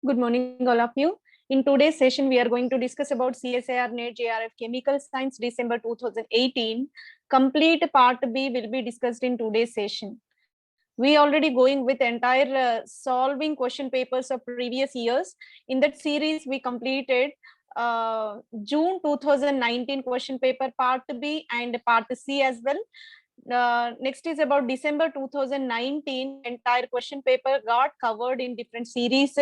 Good morning, all of you. In today's session, we are going to discuss about CSIR NET JRF Chemical Science December 2018. Complete part B will be discussed in today's session. We already going with entire solving question papers of previous years. In that series, we completed June 2019 question paper part B and part C as well. Next is about December 2019. Entire question paper got covered in different series.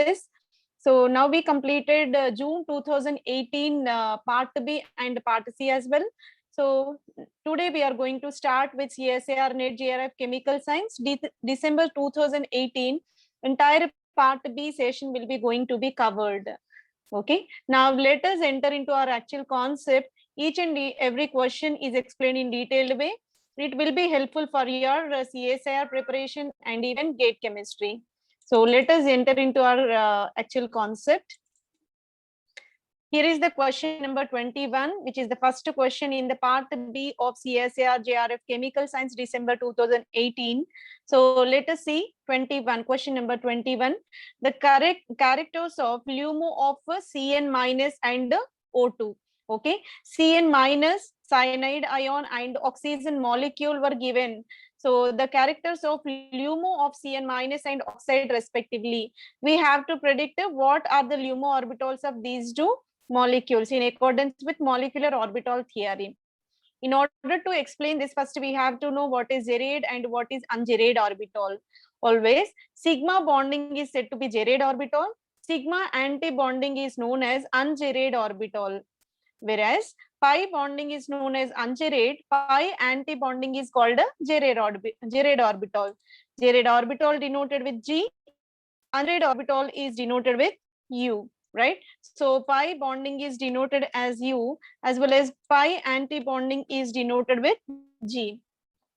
So now we completed June 2018 part B and part C as well. So today we are going to start with CSIR NET JRF Chemical Science December 2018. Entire part B session will be going to be covered. Okay, now let us enter into our actual concept. Each and every question is explained in detailed way. It will be helpful for your CSIR preparation and even GATE chemistry. So let us enter into our actual concept. Here is the question number 21, which is the first question in the part B of CSIR JRF Chemical Science December 2018. So let us see 21, question number 21. The correct characters of LUMO of Cn minus and O2. Okay, Cn minus cyanide ion and oxygen molecule were given. So the characters of LUMO of Cn minus and oxide respectively. We have to predict what are the LUMO orbitals of these two molecules in accordance with molecular orbital theory. In order to explain this, first we have to know what is gerade and what is ungerade orbital. Always sigma bonding is said to be gerade orbital. Sigma anti-bonding is known as ungerade orbital. Whereas pi bonding is known as ungerade, pi anti-bonding is called a gerade orbital. Gerade orbital denoted with G, ungerade orbital is denoted with U. Right, so pi bonding is denoted as U, as well as pi anti-bonding is denoted with G.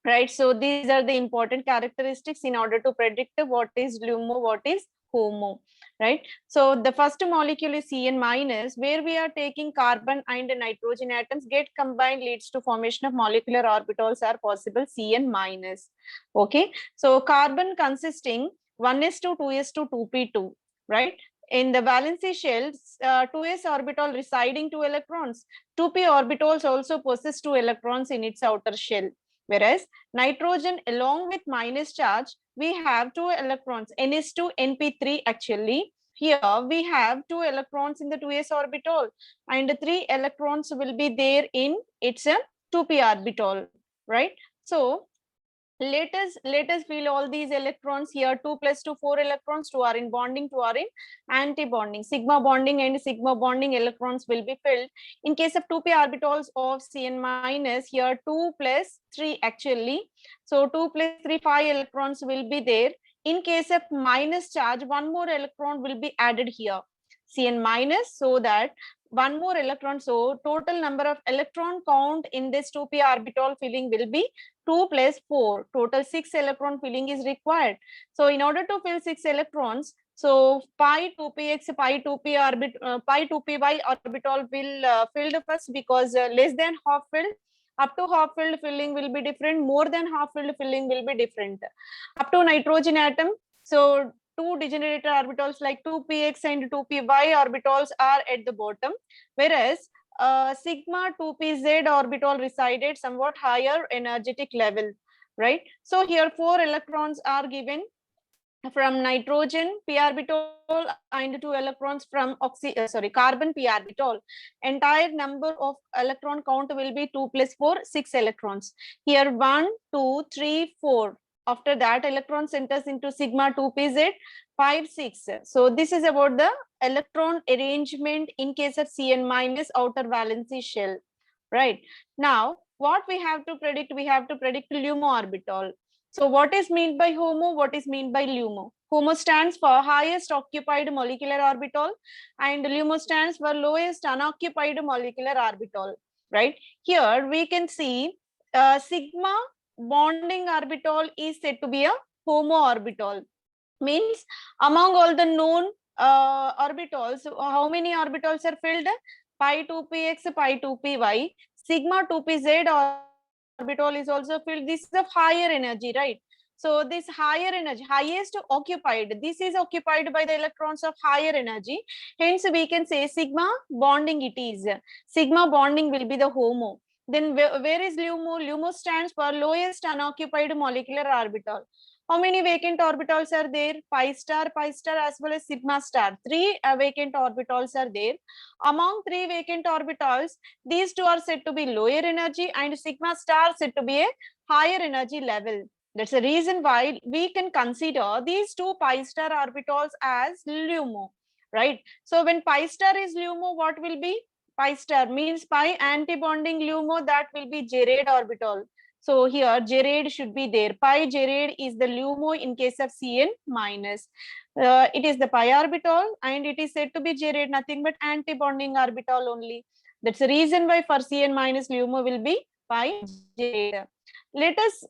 Right, so these are the important characteristics in order to predict what is LUMO, what is HOMO. Right, so the first molecule is Cn minus, where we are taking carbon and nitrogen atoms get combined leads to formation of molecular orbitals are possible, Cn minus. Okay, so carbon consisting 1s2, 2s2, 2p2. Right, in the valency shells, 2s orbital residing 2 electrons. 2p orbitals also possess 2 electrons in its outer shell. Whereas nitrogen along with minus charge, we have 2 electrons, Ns2, Np3 actually. Here we have 2 electrons in the 2s orbital and 3 electrons will be there in its 2p orbital, right? So let us fill all these electrons here. 2 plus 2, 4 electrons. 2 are in bonding, 2 are in anti-bonding. Sigma bonding and sigma bonding electrons will be filled. In case of 2p orbitals of Cn minus, here 2 plus 3 actually. So 2 plus 3, 5 electrons will be there. In case of minus charge, 1 more electron will be added here, Cn minus, so that 1 more electron. So total number of electron count in this 2p orbital filling will be 2 plus 4. Total 6 electron filling is required. So in order to fill 6 electrons, so pi 2px, pi 2py orbital will filled first, because less than half filled, up to half filled filling will be different, more than half filled filling will be different. Up to nitrogen atom, so 2 degenerator orbitals like 2px and 2py orbitals are at the bottom, whereas sigma 2pz orbital resided somewhat higher energetic level. Right, so here 4 electrons are given from nitrogen p orbital and 2 electrons from carbon p orbital. Entire number of electron count will be 2 plus 4, 6 electrons. Here 1, 2, 3, 4. After that, electron enters into sigma 2pz, 5, 6. So this is about the electron arrangement in case of Cn minus outer valency shell. Right, now what we have to predict? We have to predict LUMO orbital. So what is meant by HOMO? What is meant by LUMO? HOMO stands for highest occupied molecular orbital and LUMO stands for lowest unoccupied molecular orbital. Right, here we can see sigma bonding orbital is said to be a HOMO orbital. Means among all the known orbitals, how many orbitals are filled? Pi 2px, pi 2py, sigma 2pz orbital is also filled. This is of higher energy, right? So this higher energy, highest occupied, this is occupied by the electrons of higher energy. Hence we can say sigma bonding it is. Sigma bonding will be the HOMO. Then where is LUMO? LUMO stands for lowest unoccupied molecular orbital. How many vacant orbitals are there? Pi star as well as sigma star. Three vacant orbitals are there. Among three vacant orbitals, these two are said to be lower energy and sigma star said to be a higher energy level. That's the reason why we can consider these two pi star orbitals as LUMO, right? So when pi star is LUMO, what will be? Pi star means pi antibonding LUMO, that will be Gerard orbital. So here Gerard should be there. Pi Gerard is the LUMO in case of Cn minus. It is the pi orbital and it is said to be Gerard, nothing but antibonding orbital only. That's the reason why for Cn minus LUMO will be pi Gerard. Let us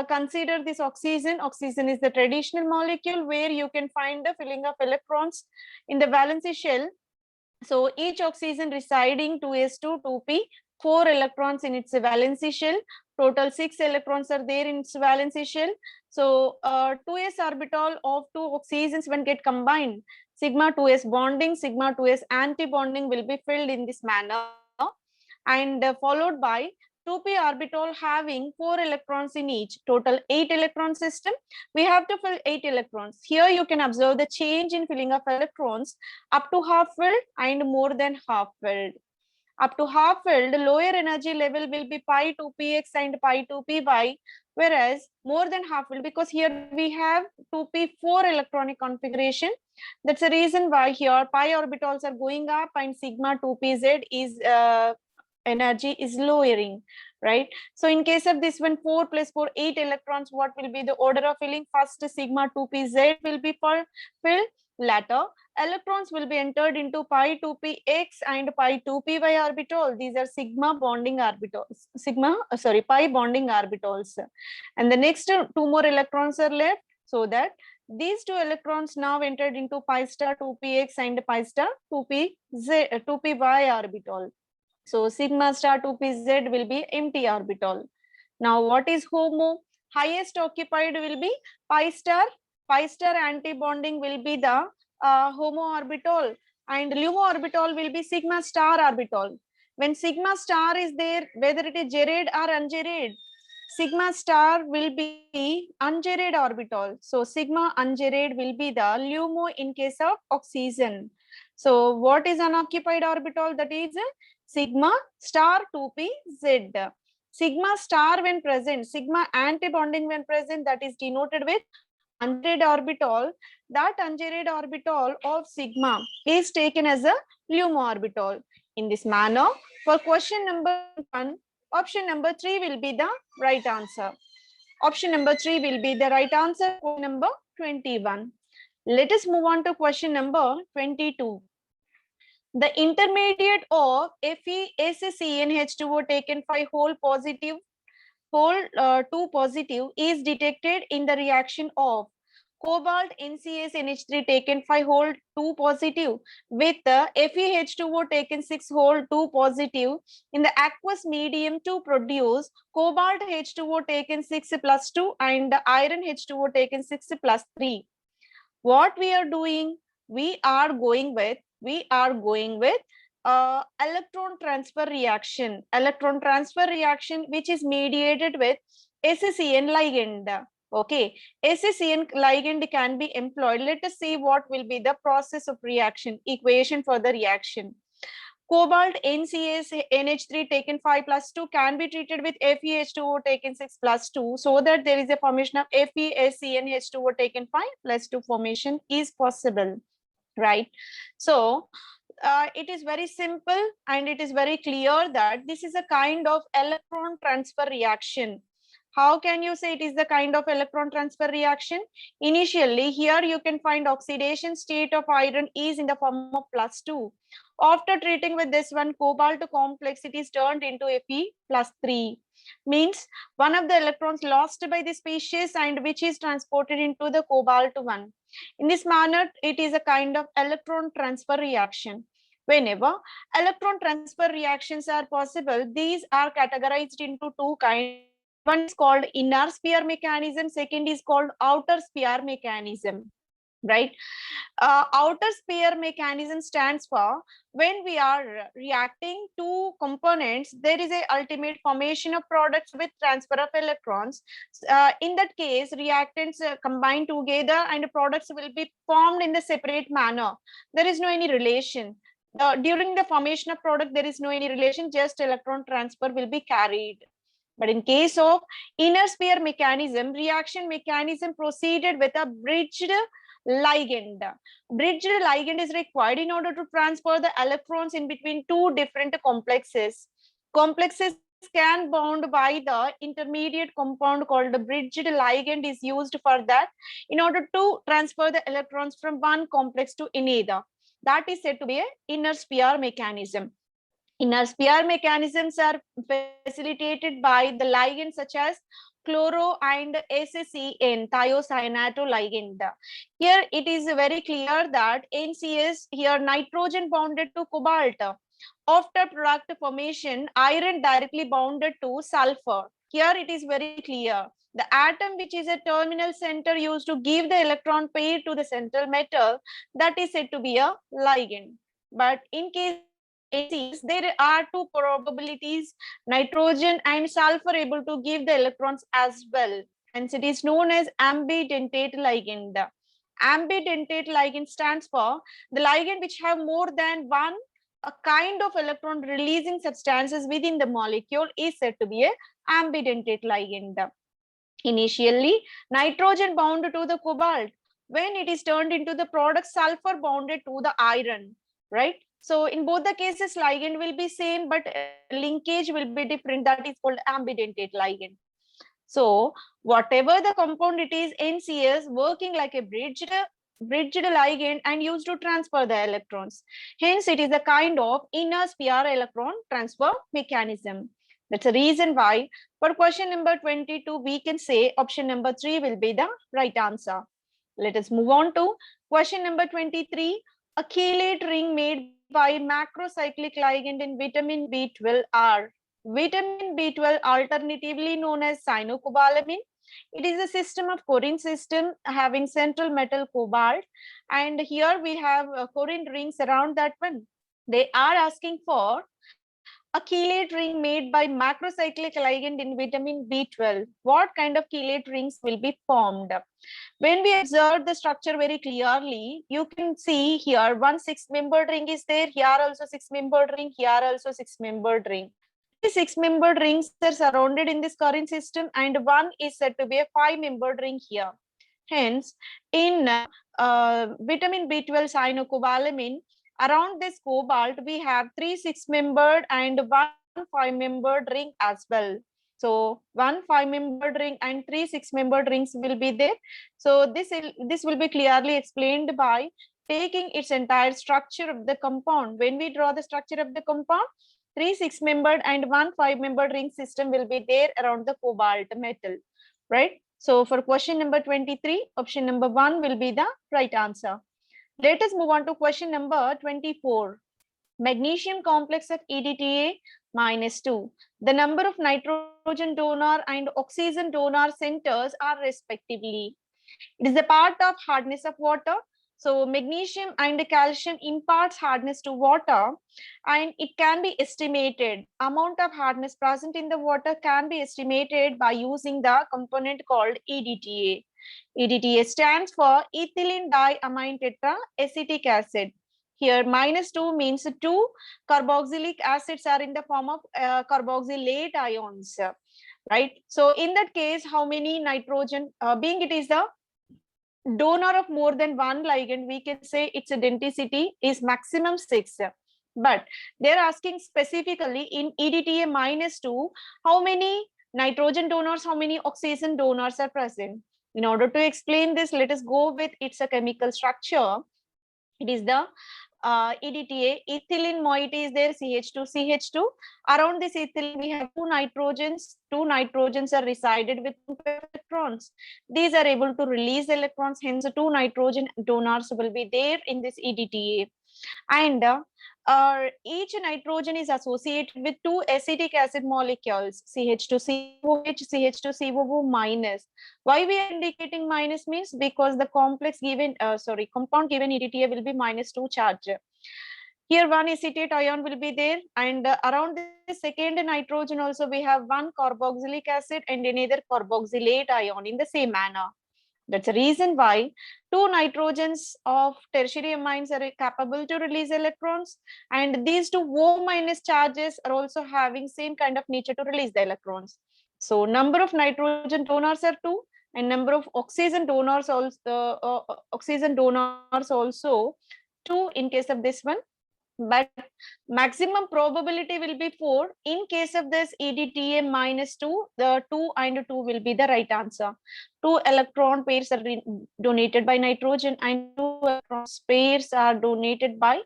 consider this oxygen. Oxygen is the traditional molecule where you can find the filling of electrons in the valency shell. So each oxygen residing 2s2, 2p, 4 electrons in its valency shell. Total 6 electrons are there in its valency shell. So 2s orbital of two oxygens when get combined, sigma 2s bonding, sigma 2s anti-bonding will be filled in this manner, and followed by 2p orbital having 4 electrons in each, total 8 electron system. We have to fill 8 electrons. Here you can observe the change in filling of electrons up to half filled and more than half filled. Up to half filled, lower energy level will be pi 2px and pi 2py, whereas more than half filled, because here we have 2p 4 electronic configuration. That's the reason why here pi orbitals are going up and sigma 2pz is energy is lowering, right? So in case of this one, 4 plus 4, 8 electrons, what will be the order of filling? First sigma 2pz will be filled. Later electrons will be entered into pi 2px and pi 2py orbital. These are sigma bonding orbitals, pi bonding orbitals. And the next two more electrons are left, so that these two electrons now entered into pi star 2px and pi star 2py orbital. So sigma star 2pz will be empty orbital. Now what is HOMO? Highest occupied will be pi star. Pi star anti-bonding will be the HOMO orbital, and LUMO orbital will be sigma star orbital. When sigma star is there, whether it is Gerard or ungerard, sigma star will be ungerard orbital. So sigma ungerard will be the LUMO in case of oxygen. So what is unoccupied orbital? That is sigma star 2pz. Sigma star when present, sigma anti-bonding when present, that is denoted with ungerard orbital. That ungerard orbital of sigma is taken as a LUMO orbital. In this manner, for question number 1, option number 3 will be the right answer. Option number 3 will be the right answer. Question number 21. Let us move on to question number 22. The intermediate of FeSCnH2O taken 5 whole 2 positive is detected in the reaction of cobalt NCSNH3 taken 5 whole 2 positive with the FeH2O taken 6 whole 2 positive in the aqueous medium to produce cobalt H2O taken 6 plus 2 and iron H2O taken 6 plus 3. What we are doing? We are going with electron transfer reaction. Electron transfer reaction which is mediated with SCN ligand. Okay, SCN ligand can be employed. Let us see what will be the process of reaction, equation for the reaction. Cobalt NCSNH3 taken 5 plus 2 can be treated with FeH2O taken 6 plus 2, so that there is a formation of FeSCnH2O taken 5 plus 2 formation is possible, right? So it is very simple and it is very clear that this is a kind of electron transfer reaction. How can you say it is the kind of electron transfer reaction? Initially, here you can find oxidation state of iron is in the form of plus 2. After treating with this one, cobalt complex, it is turned into Fe plus 3. Means one of the electrons lost by the species and which is transported into the cobalt 1. In this manner, it is a kind of electron transfer reaction. Whenever electron transfer reactions are possible, these are categorized into two kinds. One is called inner sphere mechanism, second is called outer sphere mechanism, right? Outer sphere mechanism stands for when we are reacting to components, there is a ultimate formation of products with transfer of electrons. In that case, reactants combine together and products will be formed in the separate manner. There is no any relation. During the formation of product, there is no any relation, just electron transfer will be carried. But in case of inner sphere mechanism, reaction mechanism proceeded with a bridged ligand. Bridged ligand is required in order to transfer the electrons in between two different complexes. Complexes can bond by the intermediate compound called the bridged ligand is used for that in order to transfer the electrons from one complex to another. That is said to be an inner sphere mechanism. Inner sphere mechanisms are facilitated by the ligands such as chloro and SCN, thiocyanato ligand. Here it is very clear that NCS, here nitrogen bounded to cobalt. After product formation, iron directly bounded to sulfur. Here it is very clear. The atom which is a terminal center used to give the electron pair to the central metal, that is said to be a ligand. But in case there are two probabilities, nitrogen and sulfur able to give the electrons as well. Hence it is known as ambidentate ligand. Ambidentate ligand stands for the ligand which have more than one a kind of electron releasing substances within the molecule is said to be a ambidentate ligand. Initially, nitrogen bound to the cobalt. When it is turned into the product, sulfur bounded to the iron, right? So in both the cases, ligand will be same, but linkage will be different. That is called ambidentate ligand. So whatever the compound it is, NCS working like a bridged ligand and used to transfer the electrons. Hence, it is a kind of inner sphere electron transfer mechanism. That's the reason why for question number 22, we can say option number 3 will be the right answer. Let us move on to question number 23. A chelate ring made by macrocyclic ligand in vitamin B12 are vitamin B12, alternatively known as cyanocobalamin. It is a system of Corine system having central metal cobalt, and here we have Corine rings around that one. They are asking for a chelate ring made by macrocyclic ligand in vitamin B12. What kind of chelate rings will be formed? When we observe the structure very clearly, you can see here one 6-membered ring is there, here also 6-membered ring, here also 6-membered ring. These 6-membered rings are surrounded in this Corine system, and one is said to be a 5-membered ring here. Hence, in vitamin B12 cyanocobalamin, around this cobalt, we have 3 6-membered and 1 5-membered ring as well. So 1 5-membered ring and 3 6-membered rings will be there. So this will be clearly explained by taking its entire structure of the compound. When we draw the structure of the compound, 3 6-membered and 1 5-membered ring system will be there around the cobalt metal, right? So for question number 23, option number 1 will be the right answer. Let us move on to question number 24. Magnesium complex of EDTA -2. The number of nitrogen donor and oxygen donor centers are respectively. It is a part of hardness of water. So magnesium and calcium imparts hardness to water, and it can be estimated. Amount of hardness present in the water can be estimated by using the component called EDTA. EDTA stands for ethylene diamine tetraacetic acid. Here -2 means 2 carboxylic acids are in the form of carboxylate ions, right? So in that case, how many nitrogen, being it is the donor of more than one ligand, we can say its density is maximum 6. But they're asking specifically in EDTA -2, how many nitrogen donors, how many oxygen donors are present. In order to explain this, let us go with its a chemical structure. It is the EDTA, ethylene moiety is there, CH2, CH2. Around this ethylene, we have two nitrogens. Two nitrogens are resided with electrons. These are able to release electrons, hence two nitrogen donors will be there in this EDTA. And each nitrogen is associated with two acetic acid molecules, CH2COH, CH2COO minus. Why we are indicating minus means because the compound given EDTA will be -2 charge. Here one acetate ion will be there, and around the second nitrogen also we have one carboxylic acid and another carboxylate ion in the same manner. That's the reason why two nitrogens of tertiary amines are capable to release electrons, and these two O minus charges are also having same kind of nature to release the electrons. So number of nitrogen donors are 2, and number of oxygen donors also 2 in case of this one. But maximum probability will be 4. In case of this EDTA -2, the 2 and 2 will be the right answer. 2 electron pairs are donated by nitrogen and 2 electron pairs are donated by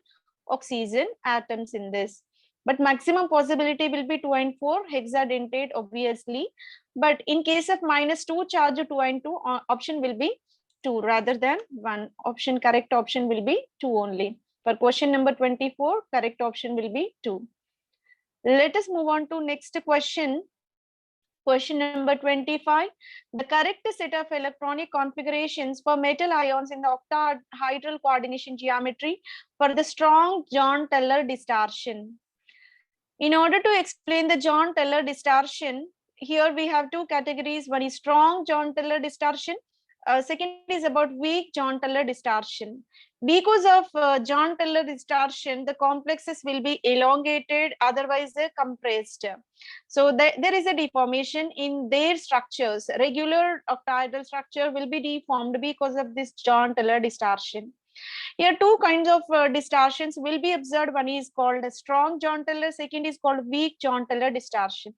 oxygen atoms in this. But maximum possibility will be 2 and 4, hexadentate obviously. But in case of -2 charge 2 and 2, option will be 2 rather than 1. Option, correct option will be 2 only. For question number 24, correct option will be 2. Let us move on to next question. Question number 25. The correct set of electronic configurations for metal ions in the octahedral coordination geometry for the strong Jahn-Teller distortion. In order to explain the Jahn-Teller distortion, here we have two categories. One is strong Jahn-Teller distortion. Second is about weak Jahn-Teller distortion. Because of Jahn-Teller distortion, the complexes will be elongated, otherwise compressed. So there is a deformation in their structures. Regular octahedral structure will be deformed because of this Jahn-Teller distortion. Here two kinds of distortions will be observed. One is called a strong Jahn-Teller, second is called weak Jahn-Teller distortion.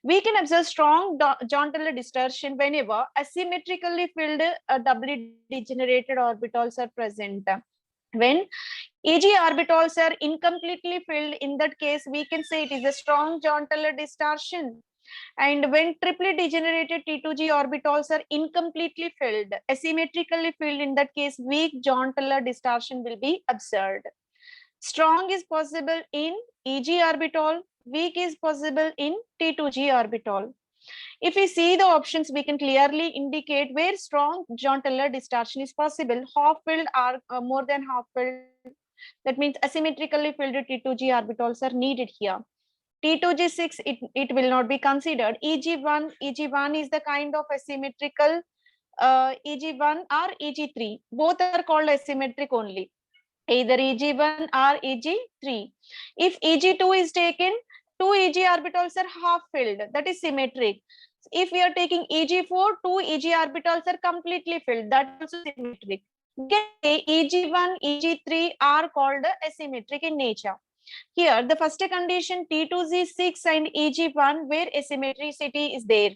We can observe strong Jahn-Teller distortion whenever asymmetrically filled doubly degenerated orbitals are present. When Eg orbitals are incompletely filled, in that case we can say it is a strong Jahn-Teller distortion. And when triply degenerated T2G orbitals are incompletely filled, asymmetrically filled, in that case weak Jahn-Teller distortion will be observed. Strong is possible in Eg orbital, weak is possible in T2G orbital. If we see the options, we can clearly indicate where strong Jahn-Teller distortion is possible. Half-filled or more than half-filled. That means asymmetrically filled T2G orbitals are needed here. T2G6, it will not be considered. EG1 is the kind of asymmetrical EG1 or EG3. Both are called asymmetric only. Either EG1 or EG3. If EG2 is taken, two EG orbitals are half filled, that is symmetric. If we are taking EG4, two EG orbitals are completely filled, that is also symmetric. EG1, EG3 are called asymmetric in nature. Here, the first condition T2G6 and EG1 where asymmetricity is there.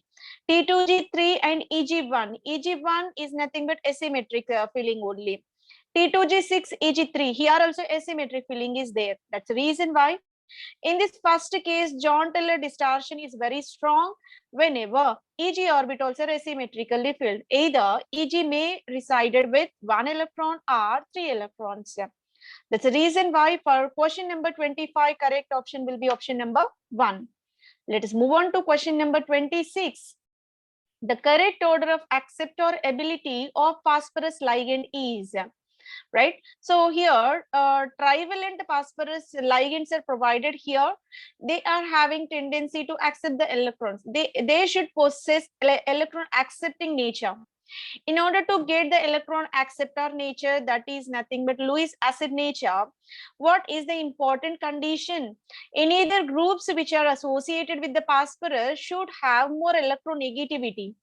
T2G3 and EG1. EG1 is nothing but asymmetric filling only. T2G6, EG3, here also asymmetric filling is there. That's the reason why in this first case, Jahn-Teller distortion is very strong whenever Eg orbitals are asymmetrically filled. Either Eg may resided with 1 electron or 3 electrons. That's the reason why for question number 25, correct option will be option number 1. Let us move on to question number 26. The correct order of acceptor ability of phosphorus ligand is, right? So here trivalent phosphorus ligands are provided here. They are having tendency to accept the electrons. They should possess electron accepting nature. In order to get the electron acceptor nature, that is nothing but Lewis acid nature, what is the important condition? Any other groups which are associated with the phosphorus should have more electronegativity.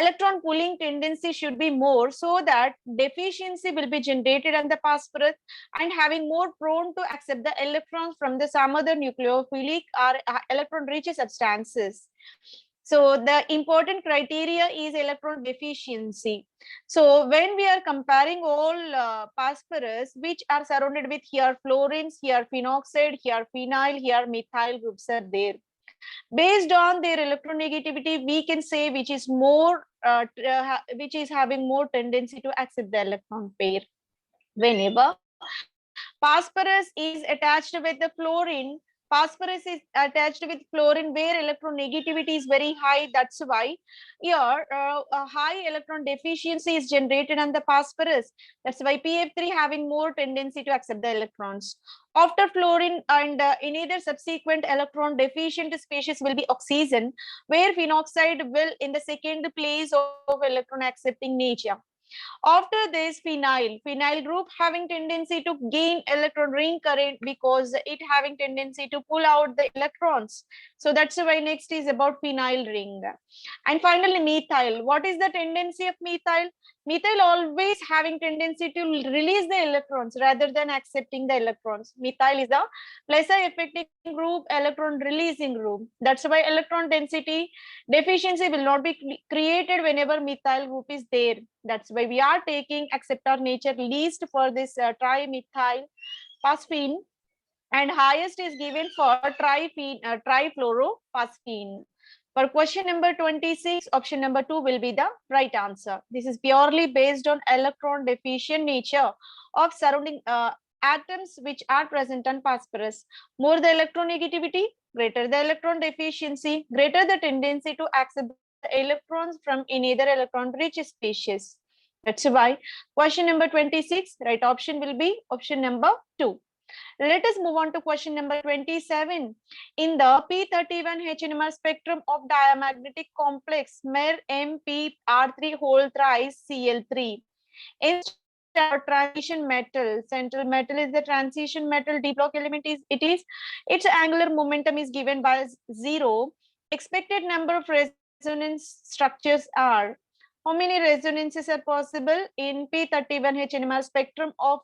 Electron pulling tendency should be more, so that deficiency will be generated on the phosphorus and having more prone to accept the electrons from the some other nucleophilic or electron rich substances. So the important criteria is electron deficiency. So when we are comparing all phosphorus which are surrounded with here fluorines, here phenoxide, here phenyl, here methyl groups are there. Based on their electronegativity, we can say which is more, which is having more tendency to accept the electron pair. Whenever Phosphorus is attached with the fluorine. Phosphorus is attached with fluorine where electronegativity is very high. That's why here a high electron deficiency is generated on the phosphorus. That's why PF3 having more tendency to accept the electrons. After fluorine and in either subsequent electron deficient species will be oxygen, where phenoxide will in the second place of electron accepting nature. After this, phenyl group having tendency to gain electron ring current because it having tendency to pull out the electrons. So that's why next is about phenyl ring. And finally, methyl. What is the tendency of methyl? Methyl always having tendency to release the electrons rather than accepting the electrons. Methyl is a pleasure affecting group, electron releasing group. That's why electron density deficiency will not be created whenever methyl group is there. That's why we are taking acceptor nature least for this trimethyl phosphine, and highest is given for trifluorophosphine. For question number 26, option number 2 will be the right answer. This is purely based on electron deficient nature of surrounding atoms which are present on phosphorus. More the electronegativity, greater the electron deficiency, greater the tendency to accept the electrons from any other electron rich species. That's why question number 26, right option will be option number 2. Let us move on to question number 27. In the P31H NMR spectrum of diamagnetic complex MER MPR3 whole thrice Cl3, in transition metal, central metal is the transition metal, d block element is its angular momentum is given by 0. Expected number of resonance structures are, how many resonances are possible in P31H NMR spectrum of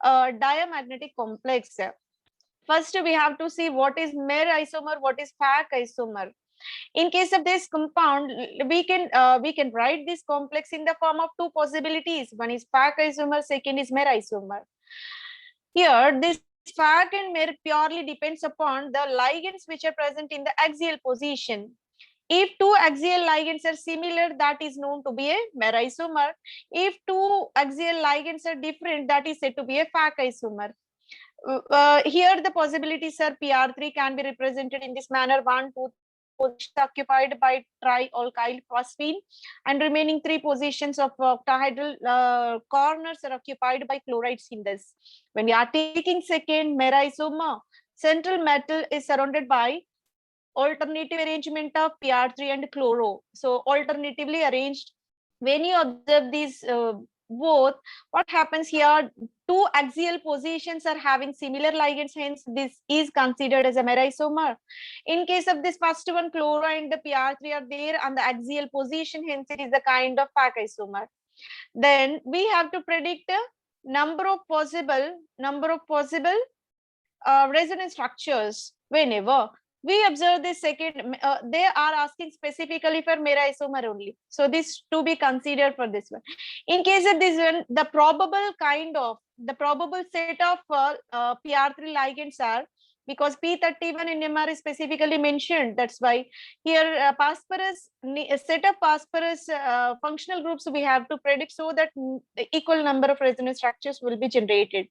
diamagnetic complex? First, we have to see what is MER isomer, what is FAC isomer. In case of this compound, we can write this complex in the form of two possibilities. One is FAC isomer, second is MER isomer. Here, this FAC and MER purely depends upon the ligands which are present in the axial position. If two axial ligands are similar, that is known to be a MER isomer. If two axial ligands are different, that is said to be a FAC isomer. Here the possibilities are PR3 can be represented in this manner: 1, 2 positions occupied by trialkyl phosphine, and remaining 3 positions of octahedral corners are occupied by chlorides in this. When we are taking second MER isomer, central metal is surrounded by alternative arrangement of PR3 and chloro. So alternatively arranged. When you observe these both, what happens here? Two axial positions are having similar ligands, hence this is considered as a MER isomer. In case of this first one, chloro and the PR3 are there on the axial position, hence it is a kind of FAC isomer. Then we have to predict a number of possible resonance structures. Whenever we observe this second, they are asking specifically for MER isomer only. So this to be considered for this one. In case of this one, the probable set of PR3 ligands are, because P31 in MR is specifically mentioned. That's why here phosphorus, a set of phosphorus functional groups we have to predict so that equal number of resonance structures will be generated.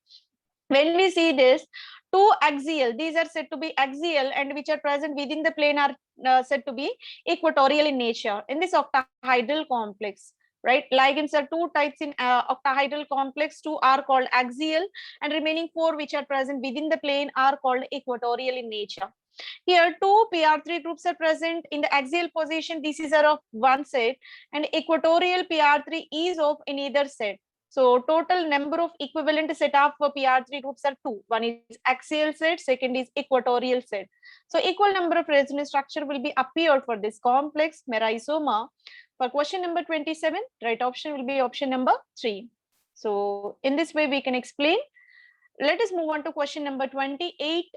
When we see this, two axial, these are said to be axial, and which are present within the plane are said to be equatorial in nature in this octahedral complex, right? Ligands are two types in octahedral complex. Two are called axial, and remaining 4 which are present within the plane are called equatorial in nature. Here, two PR3 groups are present in the axial position. These are of one set, and equatorial PR3 is of in either set. So total number of equivalent set of PR3 groups are 2. One is axial set, second is equatorial set. So equal number of resonance structure will be appeared for this complex MER isomer. For question number 27, right option will be option number 3. So in this way we can explain. Let us move on to question number 28.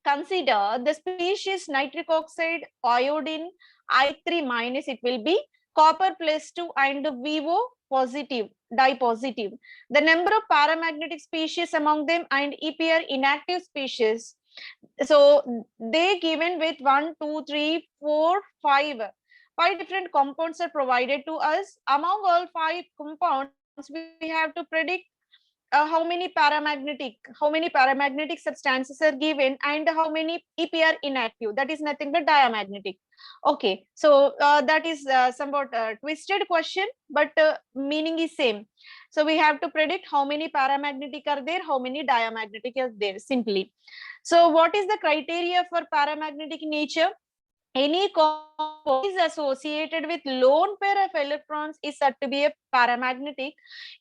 Consider the species nitric oxide, iodine, I3 minus, it will be copper +2 and VO positive, dye positive. The number of paramagnetic species among them and EPR inactive species. So they given with 1, 2, 3, 4, 5. 5 different compounds are provided to us. Among all 5 compounds, we have to predict how many paramagnetic substances are given and how many EPR inactive. That is nothing but diamagnetic. Okay, so that is somewhat twisted question, but meaning is same. So we have to predict how many paramagnetic are there, how many diamagnetic are there simply. So what is the criteria for paramagnetic nature? Any compound is associated with lone pair of electrons is said to be a paramagnetic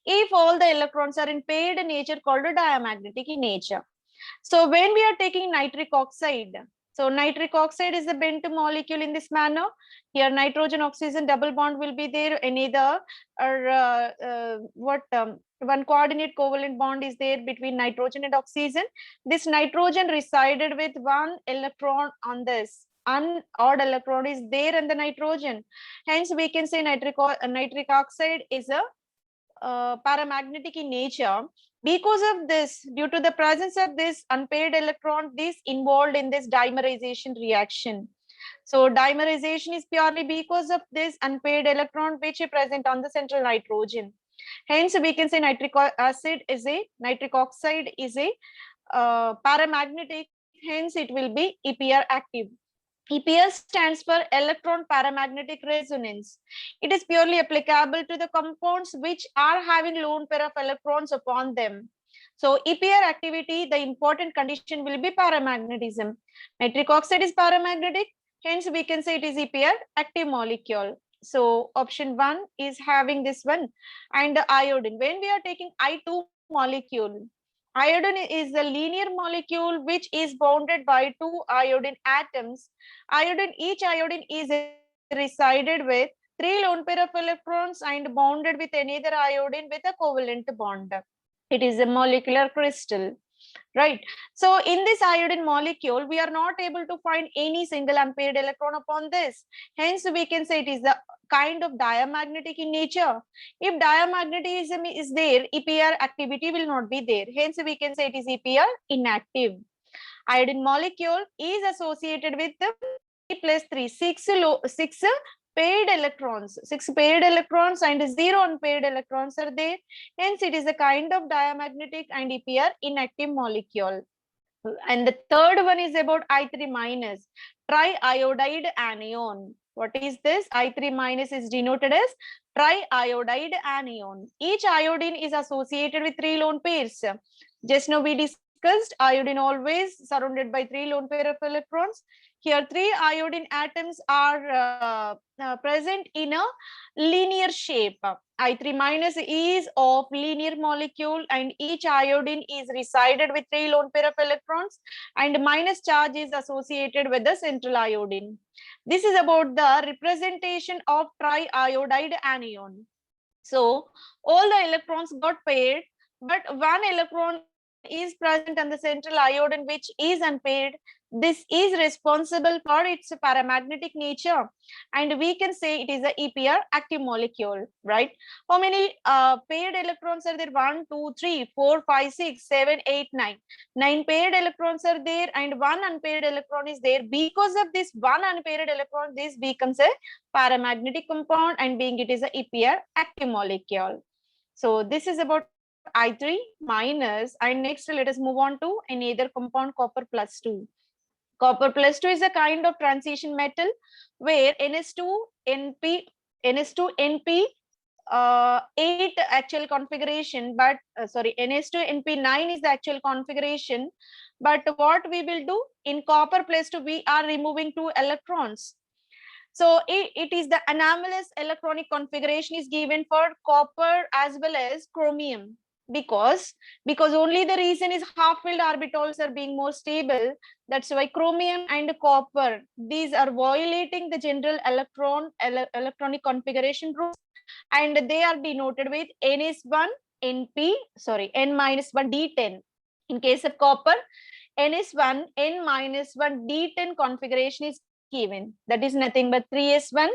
if all the electrons are in paired nature, called a diamagnetic in nature. So when we are taking nitric oxide, so nitric oxide is a bent molecule in this manner. Here nitrogen oxygen double bond will be there, neither or one coordinate covalent bond is there between nitrogen and oxygen. This nitrogen resided with one electron on this. An odd electron is there in the nitrogen. Hence, we can say nitric oxide is a paramagnetic in nature. Because of this, due to the presence of this unpaired electron, this involved in this dimerization reaction. So dimerization is purely because of this unpaired electron which is present on the central nitrogen. Hence, we can say nitric oxide is a paramagnetic. Hence, it will be EPR active. EPR stands for electron paramagnetic resonance. It is purely applicable to the compounds which are having lone pair of electrons upon them. So EPR activity, the important condition will be paramagnetism. Nitric oxide is paramagnetic, hence we can say it is EPR active molecule. So option 1 is having this one. And iodine, when we are taking I2 molecule, iodine is a linear molecule which is bounded by two iodine atoms. Each iodine is resided with three lone pair of electrons and bonded with another iodine with a covalent bond. It is a molecular crystal, right? So in this iodine molecule, we are not able to find any single unpaired electron upon this. Hence, we can say it is a kind of diamagnetic in nature. If diamagnetism is there, EPR activity will not be there. Hence, we can say it is EPR inactive. Iodine molecule is associated with the 3 + 3, 6 paired electrons, 6 paired electrons and 0 unpaired electrons are there. Hence, it is a kind of diamagnetic and EPR inactive molecule. And the third one is about I3 minus, triiodide anion. What is this? I3 minus is denoted as triiodide anion. Each iodine is associated with 3 lone pairs. Just now we discussed iodine always surrounded by 3 lone pair of electrons. Here 3 iodine atoms are present in a linear shape. I3 minus is of linear molecule and each iodine is resided with 3 lone pair of electrons and minus charge is associated with the central iodine. This is about the representation of triiodide anion. So all the electrons got paired, but one electron is present on the central iodine which is unpaired. This is responsible for its paramagnetic nature, and we can say it is a EPR active molecule, right? How many paired electrons are there? 1, 2, 3, 4, 5, 6, 7, 8, 9. 9 paired electrons are there and one unpaired electron is there. Because of this one unpaired electron, this becomes a paramagnetic compound, and being it is a EPR active molecule. So this is about I3 minus, and next let us move on to another compound, copper plus 2. Copper plus 2 is a kind of transition metal where NS2NP 8 actual configuration, but NS2NP9 is the actual configuration. But what we will do in copper plus 2, we are removing 2 electrons. So it is the anomalous electronic configuration is given for copper as well as chromium, because only the reason is half-filled orbitals are being more stable. That's why chromium and copper, these are violating the general electronic configuration rules, and they are denoted with N-1 D10. In case of copper, N-1 N-1 D10 configuration is given. That is nothing but 3s1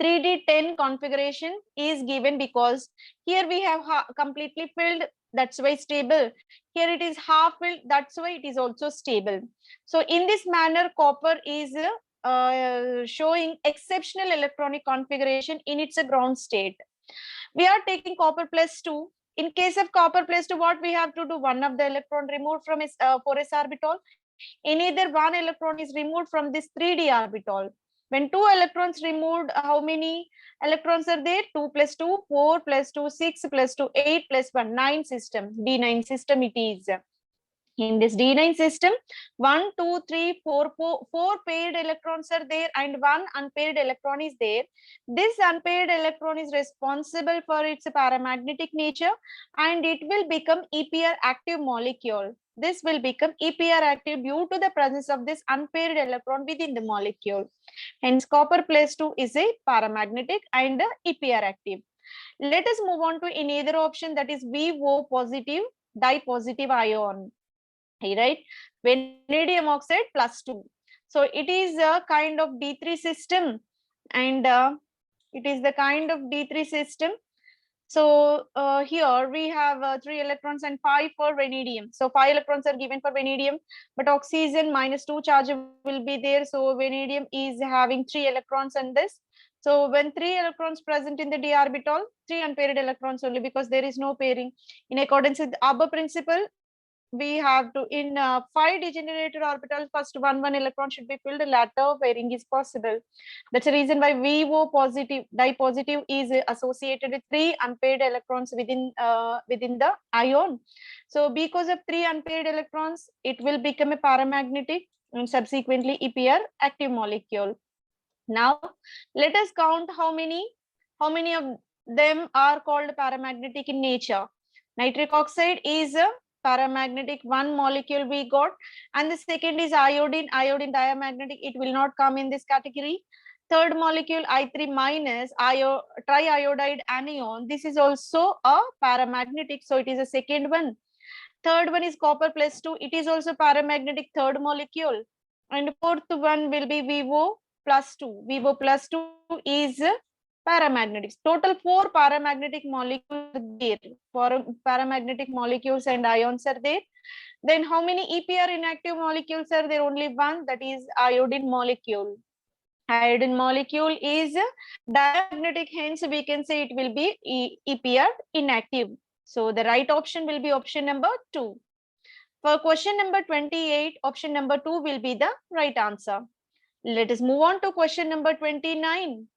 3d10 configuration is given, because here we have completely filled, that's why stable. Here it is half filled, that's why it is also stable. So in this manner, copper is showing exceptional electronic configuration in its ground state. We are taking copper plus 2. In case of copper plus 2, what we have to do? One of the electron removed from its 4s orbital. In either one electron is removed from this 3d orbital. When two electrons removed, how many electrons are there? 2 plus 2, 4 plus 2, 6 plus 2, 8 plus 1, 9 system. D9 system it is. In this D9 system, 1, 2, 3, 4, 4 paired electrons are there and one unpaired electron is there. This unpaired electron is responsible for its paramagnetic nature and it will become EPR active molecule. This will become EPR active due to the presence of this unpaired electron within the molecule. Hence, copper plus 2 is a paramagnetic and EPR active. Let us move on to another option, that is VO positive dipositive ion. Right, vanadium oxide plus 2. So it is a kind of D3 system, and it is the kind of D3 system. So here we have 3 electrons and 5 for vanadium. So 5 electrons are given for vanadium, but oxygen -2 charge will be there. So vanadium is having 3 electrons in this. So when 3 electrons present in the d orbital, 3 unpaired electrons only, because there is no pairing. In accordance with above principle, we have to, in 5 degenerated orbitals, first one electron should be filled, later pairing is possible. That's the reason why VO positive dipositive is associated with 3 unpaired electrons within the ion. So because of 3 unpaired electrons, it will become a paramagnetic and subsequently EPR active molecule. Now let us count how many of them are called paramagnetic in nature. Nitric oxide is a paramagnetic, one molecule we got, and the second is iodine diamagnetic, it will not come in this category. Third molecule I3 minus triiodide anion, this is also a paramagnetic, so it is a second one. Third one is copper plus 2, it is also paramagnetic, third molecule. And fourth one will be VO plus 2. VO plus 2 is paramagnetic. Total 4 paramagnetic molecules there. 4 paramagnetic molecules and ions are there. Then how many EPR inactive molecules are there? Only one, that is iodine molecule. Iodine molecule is diamagnetic, hence we can say it will be EPR inactive. So the right option will be option number 2. For question number 28, option number 2 will be the right answer. Let us move on to question number 29.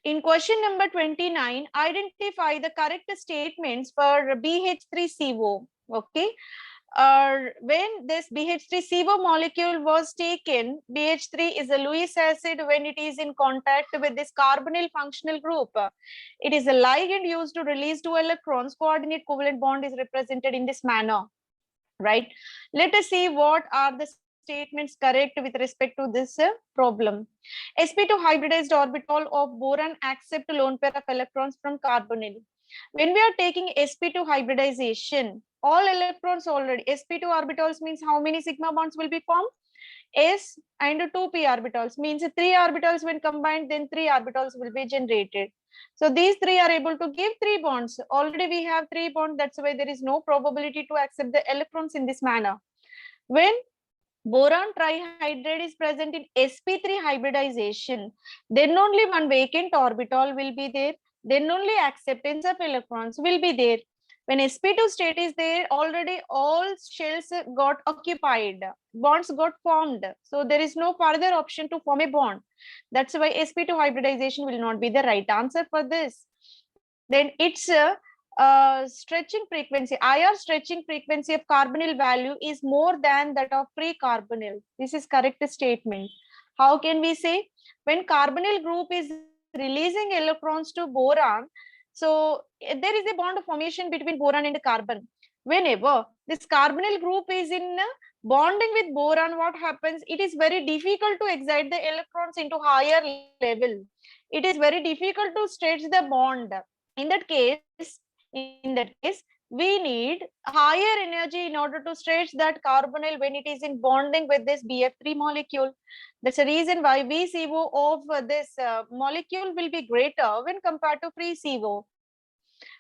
In question number 29, identify the correct statements for BH3CO. Okay. When this BH3CO molecule was taken, BH3 is a Lewis acid when it is in contact with this carbonyl functional group. It is a ligand used to release 2 electrons. Coordinate covalent bond is represented in this manner. Right. Let us see what are the statements correct with respect to this problem. sp2 hybridized orbital of boron accept lone pair of electrons from carbonyl. When we are taking sp2 hybridization, all electrons already, sp2 orbitals means how many sigma bonds will be formed? S and 2p orbitals, means 3 orbitals when combined, then 3 orbitals will be generated. So these 3 are able to give 3 bonds. Already we have 3 bonds, that's why there is no probability to accept the electrons in this manner. When boron trihydride is present in sp3 hybridization, then only one vacant orbital will be there, then only acceptance of electrons will be there. When sp2 state is there, already all shells got occupied, bonds got formed, so there is no further option to form a bond. That's why sp2 hybridization will not be the right answer for this. Then it's stretching frequency, IR stretching frequency of carbonyl value is more than that of free carbonyl. This is correct statement. How can we say? When carbonyl group is releasing electrons to boron, so there is a bond formation between boron and carbon. Whenever this carbonyl group is in bonding with boron, what happens? It is very difficult to excite the electrons into higher level. It is very difficult to stretch the bond. In that case, we need higher energy in order to stretch that carbonyl when it is in bonding with this BF3 molecule. That's the reason why VCO of this molecule will be greater when compared to free CO.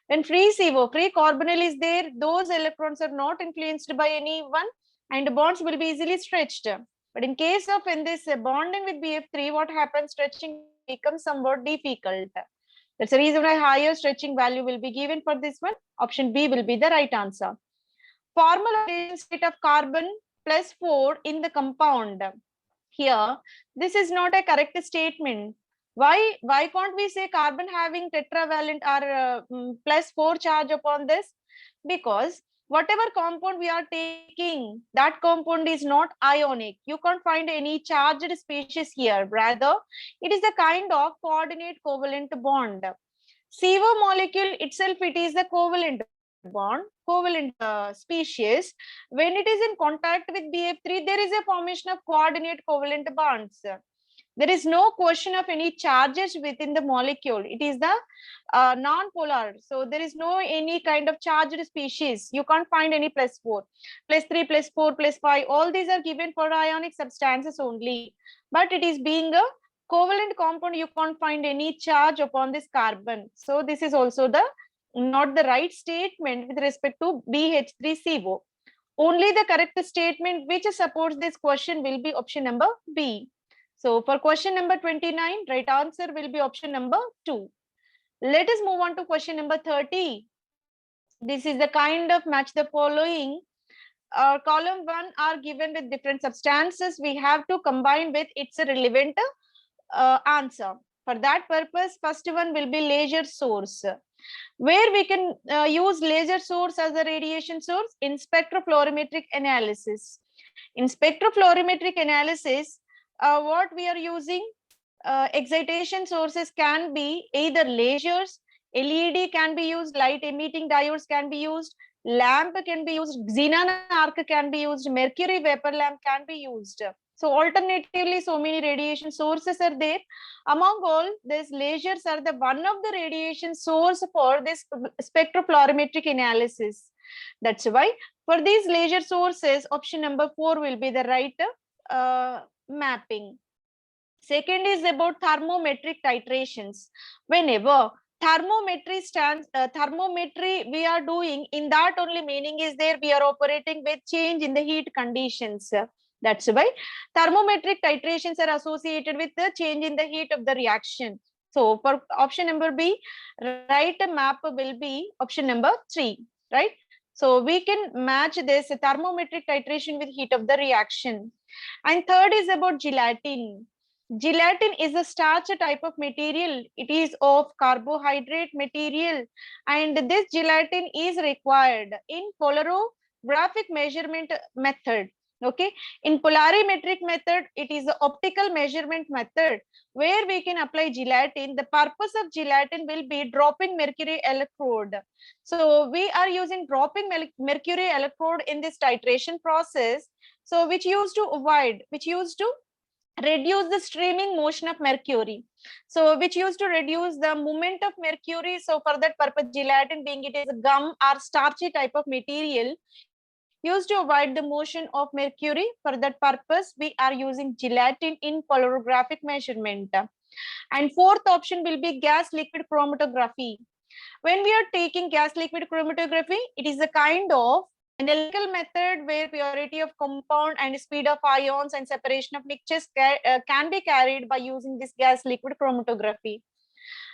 When free CO, free carbonyl is there, those electrons are not influenced by anyone and bonds will be easily stretched. But in case of in this bonding with BF3, what happens? Stretching becomes somewhat difficult. That's the reason why higher stretching value will be given for this one. Option B will be the right answer. Formal oxidation state of carbon plus 4 in the compound. Here, this is not a correct statement. Why can't we say carbon having tetravalent or plus 4 charge upon this? Because whatever compound we are taking, that compound is not ionic. You can't find any charged species here. Rather, it is a kind of coordinate covalent bond. CO molecule itself, it is a covalent bond, covalent species. When it is in contact with BF3, there is a formation of coordinate covalent bonds. There is no question of any charges within the molecule. It is the non-polar. So there is no any kind of charged species. You can't find any plus 4, plus 3, plus 4, plus 5. All these are given for ionic substances only. But it is being a covalent compound, you can't find any charge upon this carbon. So this is also the not the right statement with respect to BH3CO. Only the correct statement which supports this question will be option number B. So for question number 29, right answer will be option number 2. Let us move on to question number 30. This is the kind of match the following. Column 1 are given with different substances. We have to combine with its relevant answer. For that purpose, first one will be laser source. Where we can use laser source as a radiation source? In spectropolarimetric analysis. In spectropolarimetric analysis, what we are using, excitation sources can be either lasers, LED can be used, light emitting diodes can be used, lamp can be used, xenon arc can be used, mercury vapor lamp can be used. So alternatively, so many radiation sources are there. Among all, these lasers are the one of the radiation source for this spectropolarimetric analysis. That's why for these laser sources, option number 4 will be the right mapping. Second is about thermometric titrations. Whenever thermometry we are doing, in that only meaning is there we are operating with change in the heat conditions. That's why thermometric titrations are associated with the change in the heat of the reaction. So for option number B, right map will be option number 3, right? So we can match this thermometric titration with heat of the reaction. And third is about gelatin. Gelatin is a starch type of material. It is of carbohydrate material, and this gelatin is required in polarographic measurement method. Okay, in polarimetric method, it is the optical measurement method where we can apply gelatin. The purpose of gelatin will be dropping mercury electrode. So we are using dropping mercury electrode in this titration process. So which used to reduce the streaming motion of mercury, so which used to reduce the movement of mercury. So for that purpose, gelatin, being it is a gum or starchy type of material, used to avoid the motion of mercury. For that purpose, we are using gelatin in polarographic measurement. And fourth option will be gas liquid chromatography. When we are taking gas liquid chromatography, it is a kind of analytical method where purity of compound and speed of ions and separation of mixtures can be carried by using this gas liquid chromatography,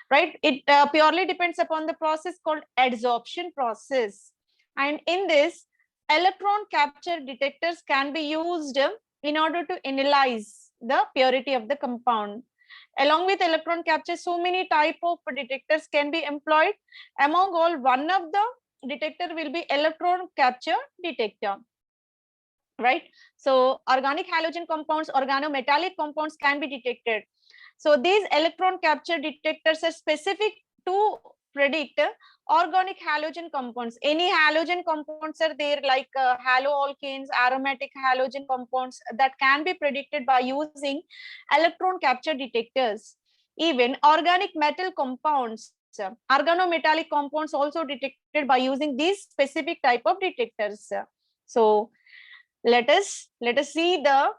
right? It purely depends upon the process called adsorption process. And in this, electron capture detectors can be used in order to analyze the purity of the compound. Along with electron capture, so many type of detectors can be employed. Among all, one of the detector will be electron capture detector, right? So organic halogen compounds, organometallic compounds can be detected. So these electron capture detectors are specific to predict organic halogen compounds. Any halogen compounds are there, like haloalkanes, aromatic halogen compounds, that can be predicted by using electron capture detectors. Even organic metal compounds, organometallic compounds, also detected by using these specific type of detectors. So let us see the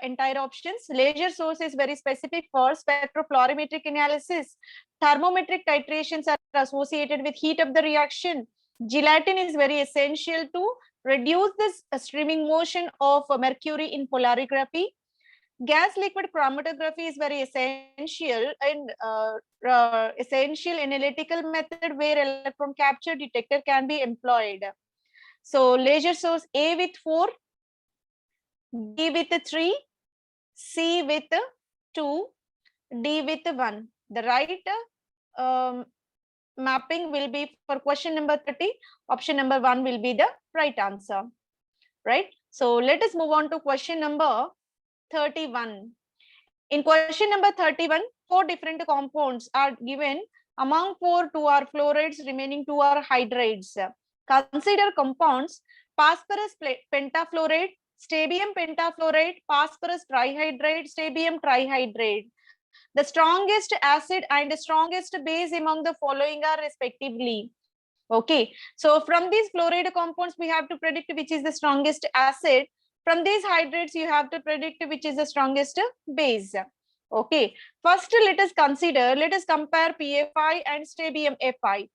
entire options. Laser source is very specific for spectropolarimetric analysis. Thermometric titrations are associated with heat of the reaction. Gelatin is very essential to reduce this streaming motion of mercury in polarography. gas liquid chromatography is very essential and essential analytical method where electron capture detector can be employed. So laser source A with 4, B with 3, C with 2, D with 1. The right mapping will be for question number 30. Option number 1 will be the right answer. Right? So let us move on to question number 31. In question number 31, 4 different compounds are given. Among 4, 2 are fluorides, remaining 2 are hydrides. Consider compounds: phosphorus pentafluoride, strontium pentafluoride, phosphorus trihydride, strontium trihydrate. The strongest acid and the strongest base among the following are respectively. Okay, so from these fluoride compounds, we have to predict which is the strongest acid. From these hydrates, you have to predict which is the strongest base. Okay, first let us compare PFI and strontium Fi.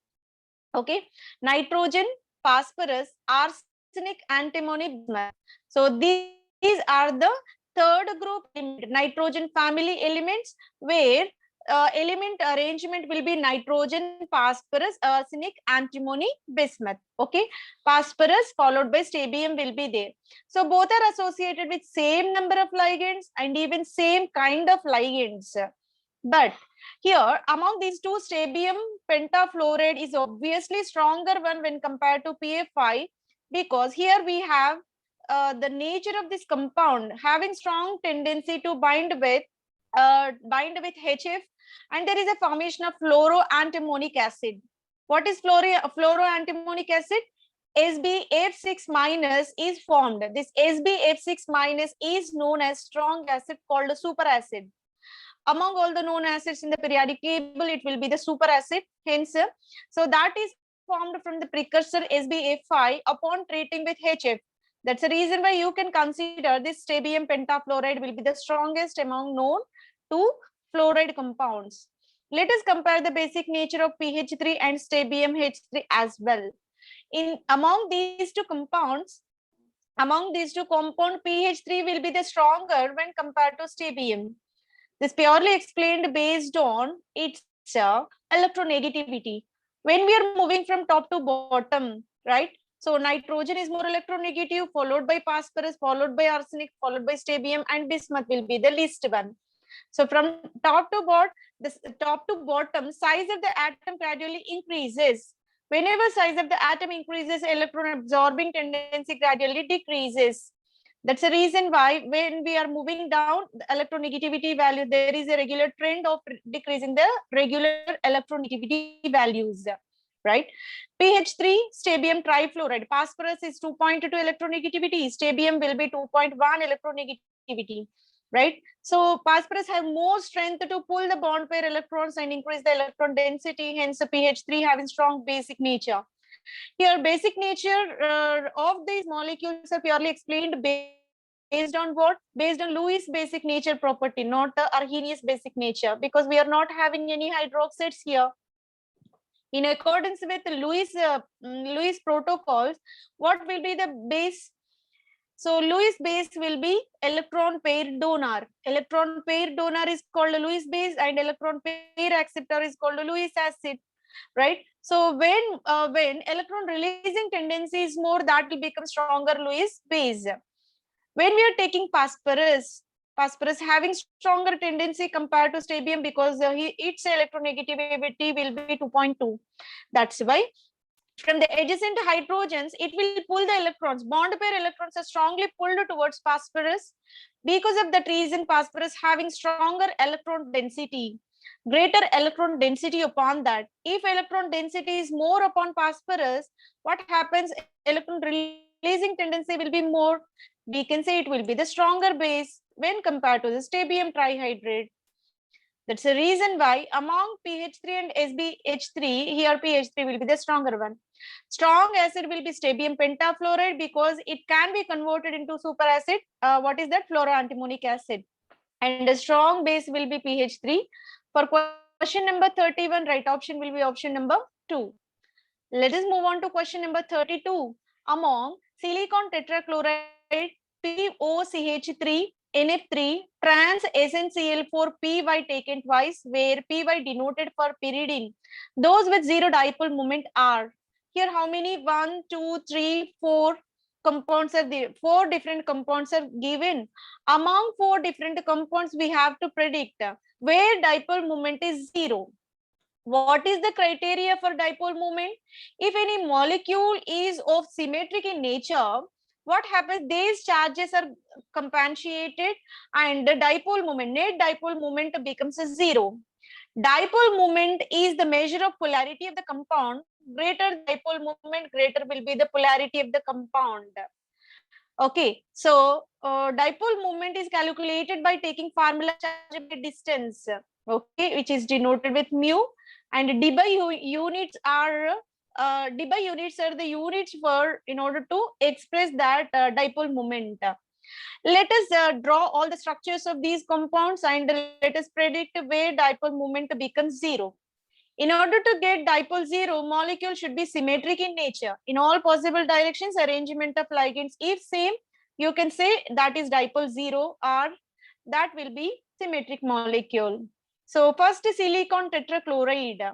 Okay, nitrogen, phosphorus, arsenic, antimony, bismuth. So these are the third group nitrogen family elements where element arrangement will be nitrogen, phosphorus, arsenic, antimony, bismuth. Okay, phosphorus followed by strontium will be there. So both are associated with same number of ligands and even same kind of ligands. But here among these two, strontium pentafluoride is obviously stronger one when compared to PFI, because here we have the nature of this compound having strong tendency to bind with HF, and there is a formation of fluoroantimonic acid. What is fluoroantimonic acid? SbF6 minus is formed. This SbF6 minus is known as strong acid called a superacid. Among all the known acids in the periodic table, it will be the superacid. Hence, so that is formed from the precursor SbF5 upon treating with HF. That's the reason why you can consider this strontium pentafluoride will be the strongest among known two fluoride compounds. Let us compare the basic nature of PH3 and strontium H3 as well. Among these two compounds, PH3 will be the stronger when compared to strontium. This purely explained based on its electronegativity. When we are moving from top to bottom, right? So nitrogen is more electronegative, followed by phosphorus, followed by arsenic, followed by strontium, and bismuth will be the least one. So from top to bottom, size of the atom gradually increases. Whenever size of the atom increases, electron absorbing tendency gradually decreases. That's the reason why when we are moving down the electronegativity value, there is a regular trend of decreasing the regular electronegativity values, right? PH3, strontium trifluoride. Phosphorus is 2.2 electronegativity. Strontium will be 2.1 electronegativity, right? So phosphorus have more strength to pull the bond pair electrons and increase the electron density. Hence, PH3 having strong basic nature. Here, basic nature of these molecules are purely explained based on what? Based on Lewis basic nature property, not the Arrhenius basic nature, because we are not having any hydroxides here. In accordance with Lewis protocols, what will be the base? So Lewis base will be electron pair donor. Electron pair donor is called Lewis base, and electron pair acceptor is called Lewis acid, right? So when electron releasing tendency is more, that will become stronger Lewis base. When we are taking phosphorus having stronger tendency compared to strontium, because its electronegativity will be 2.2. That's why from the adjacent hydrogens, it will pull the electrons. Bond pair electrons are strongly pulled towards phosphorus. Because of that reason, phosphorus having stronger electron density, greater electron density upon that. If electron density is more upon phosphorus, what happens? Electron releasing tendency will be more. We can say it will be the stronger base when compared to the strontium trihydrate. That's the reason why among PH3 and SbH3, here PH3 will be the stronger one. Strong acid will be strontium pentafluoride because it can be converted into superacid. What is that? Fluoroantimonic acid. And a strong base will be PH3. For question number 31, right option will be option number 2. Let us move on to question number 32. Among silicon tetrachloride, POCH3, NF3, trans SnCl4 Py taken twice, where Py denoted for pyridine. Those with zero dipole moment are. Here how many? 1, 2, 3, 4 compounds are there. 4 different compounds are given. Among 4 different compounds, we have to predict where dipole moment is zero. What is the criteria for dipole moment? If any molecule is of symmetric in nature, what happens? These charges are compensated and the dipole moment, net dipole moment becomes a zero. Dipole moment is the measure of polarity of the compound. Greater dipole moment, greater will be the polarity of the compound. Okay, so dipole moment is calculated by taking formula charge by distance, okay, which is denoted with mu, and Debye units are the units for in order to express that dipole moment. Let us draw all the structures of these compounds and let us predict where dipole moment becomes zero. In order to get dipole zero, molecule should be symmetric in nature. In all possible directions, arrangement of ligands, if same, you can say that is dipole zero, or that will be symmetric molecule. So first, silicon tetrachloride.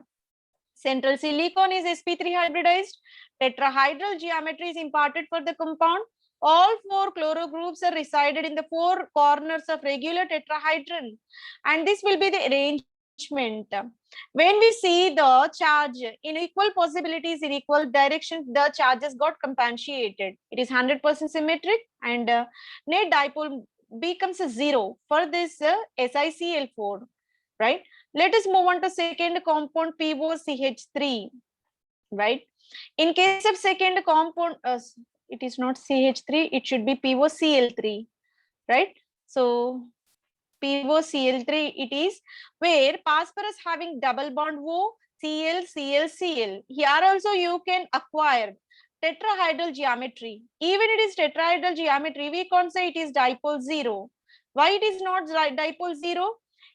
Central silicon is sp3 hybridized. Tetrahedral geometry is imparted for the compound. All 4 chloro groups are resided in the 4 corners of regular tetrahedron, and this will be the arrangement. When we see the charge in equal possibilities in equal directions, the charges got compensated. It is 100% symmetric, and net dipole becomes a zero for this SiCl4, right? Let us move on to second compound, POCH3, right? In case of second compound, it is not CH3, it should be POCl3, right? So POCl3 it is, where phosphorus having double bond O, Cl, Cl, Cl. Here also you can acquire tetrahedral geometry. Even it is tetrahedral geometry, we can't say it is dipole zero. Why it is not dipole zero?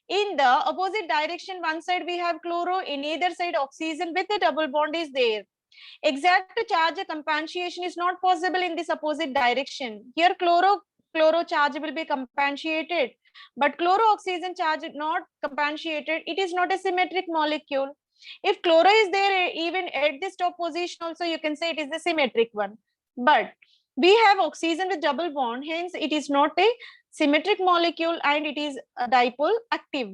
In the opposite direction, one side we have chloro, in either side oxygen with a double bond is there. Exact charge compensation is not possible in this opposite direction. Here chloro charge will be compensated, but chloro-oxygen charge not compensated. It is not a symmetric molecule. If chloro is there even at this top position also, you can say it is the symmetric one. But we have oxygen with double bond, hence it is not a symmetric molecule and it is a dipole active.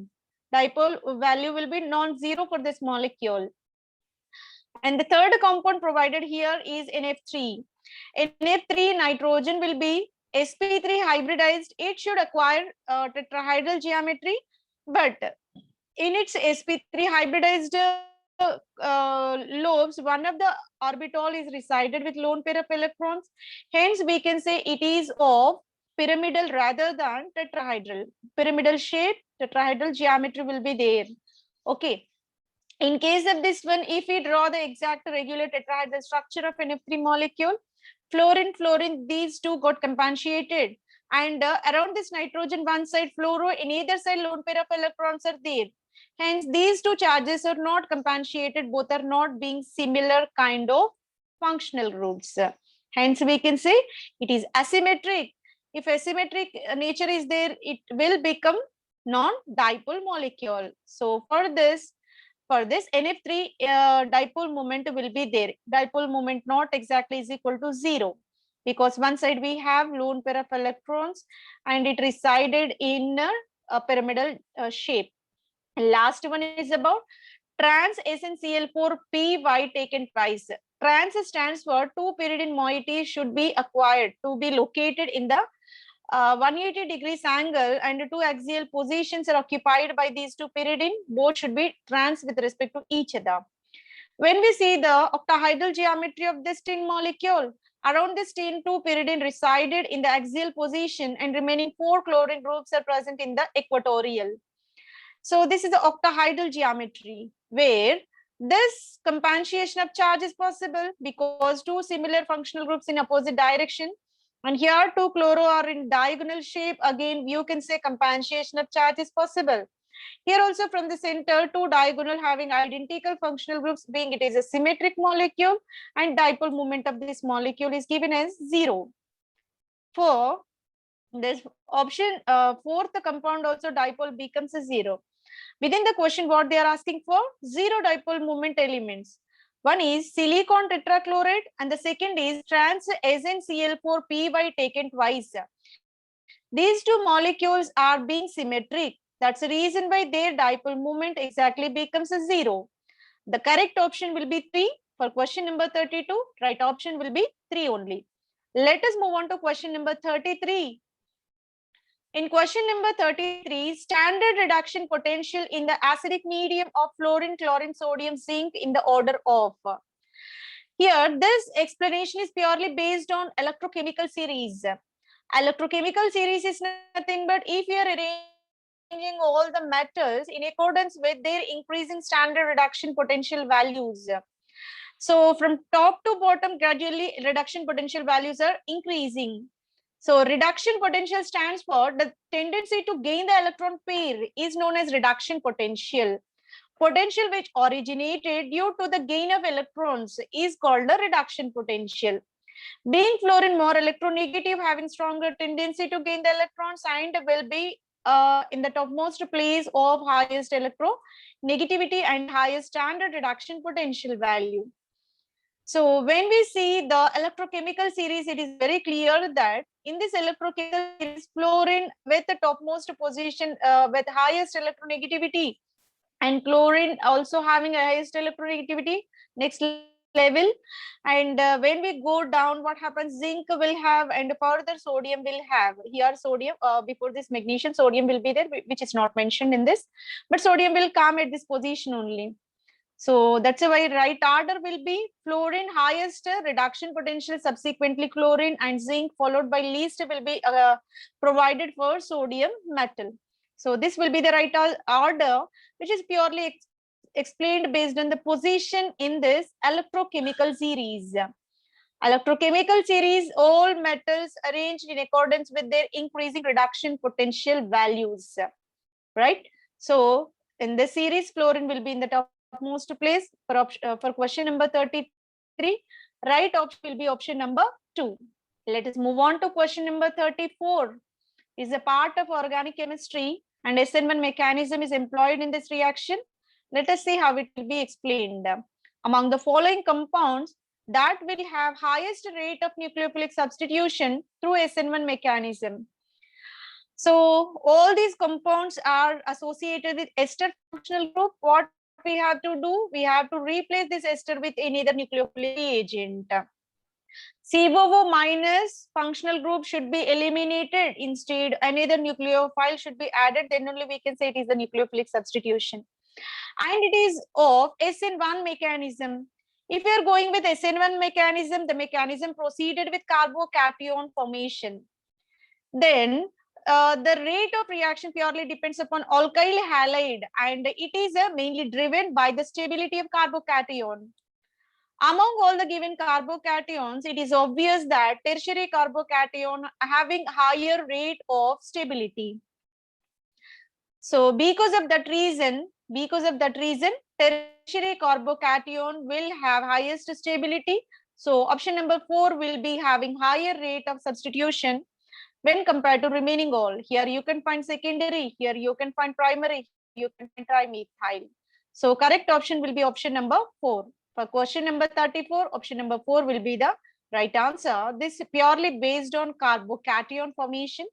Dipole value will be non-zero for this molecule. And the third compound provided here is NF3. NF3 nitrogen will be sp3 hybridized. It should acquire tetrahedral geometry, but in its sp3 hybridized lobes, one of the orbital is resided with lone pair of electrons. Hence, we can say it is of pyramidal rather than tetrahedral. Pyramidal shape, tetrahedral geometry will be there. Okay. In case of this one, if we draw the exact regular tetrahedral structure of NF3 molecule, fluorine, these two got compensated. And around this nitrogen, one side fluoro, in either side lone pair of electrons are there. Hence, these two charges are not compensated, both are not being similar kind of functional groups. Hence, we can say it is asymmetric. If asymmetric nature is there, it will become non-dipole molecule. So for this NF3 dipole moment will be there. Dipole moment not exactly is equal to zero, because one side we have lone pair of electrons and it resided in a pyramidal shape. Last one is about trans SnCl4 Py taken twice. Trans stands for two pyridine moieties should be acquired to be located in the 180 degrees angle, and two axial positions are occupied by these two pyridine. Both should be trans with respect to each other. When we see the octahedral geometry of this tin molecule, around this tin, two pyridine resided in the axial position and remaining 4 chlorine groups are present in the equatorial. So this is the octahedral geometry where this compensation of charge is possible because two similar functional groups in opposite direction. And here two chloro are in diagonal shape. Again, you can say compensation of charge is possible. Here also from the center, two diagonal having identical functional groups, being it is a symmetric molecule, and dipole moment of this molecule is given as zero. For This option, fourth compound also dipole becomes a zero. Within the question, what they are asking for? Zero dipole moment elements. One is silicon tetrachloride and the second is trans SnCl4py taken twice. These two molecules are being symmetric. That's the reason why their dipole moment exactly becomes a zero. The correct option will be 3 for question number 32. Right option will be 3 only. Let us move on to question number 33. In question number 33, standard reduction potential in the acidic medium of fluorine, chlorine, sodium, zinc in the order of. Here, this explanation is purely based on electrochemical series. Electrochemical series is nothing but if you are arranging all the metals in accordance with their increasing standard reduction potential values. So from top to bottom, gradually reduction potential values are increasing. So reduction potential stands for the tendency to gain the electron pair is known as reduction potential. Potential which originated due to the gain of electrons is called the reduction potential. Being fluorine more electronegative, having stronger tendency to gain the electrons and will be in the topmost place of highest electronegativity and highest standard reduction potential value. So when we see the electrochemical series, it is very clear that in this electrochemical series, fluorine with the topmost position with highest electronegativity and chlorine also having a highest electronegativity, next level. And when we go down, what happens? Zinc will have and further sodium will have. Here sodium, before this magnesium, sodium will be there, which is not mentioned in this, but sodium will come at this position only. So that's why right order will be fluorine highest reduction potential, subsequently chlorine and zinc, followed by least will be provided for sodium metal. So this will be the right order, which is purely explained based on the position in this electrochemical series. Electrochemical series, all metals arranged in accordance with their increasing reduction potential values, right? So in this series, fluorine will be in the topmost place for question number 33. Right option will be option number 2. Let us move on to question number 34. Is a part of organic chemistry and SN1 mechanism is employed in this reaction. Let us see how it will be explained. Among the following compounds that will have highest rate of nucleophilic substitution through SN1 mechanism. So all these compounds are associated with ester functional group. What we have to do? We have to replace this ester with any other nucleophilic agent. COO minus functional group should be eliminated. Instead, another nucleophile should be added. Then only we can say it is a nucleophilic substitution. And it is of SN1 mechanism. If you are going with SN1 mechanism, the mechanism proceeded with carbocation formation. Then the rate of reaction purely depends upon alkyl halide and it is mainly driven by the stability of carbocation. Among all the given carbocations, it is obvious that tertiary carbocation having higher rate of stability. So because of that reason, tertiary carbocation will have highest stability. So option number 4 will be having higher rate of substitution when compared to remaining all. Here you can find secondary, here you can find primary, you can find trimethyl. So correct option will be option number 4. For question number 34, option number 4 will be the right answer. This is purely based on carbocation formation.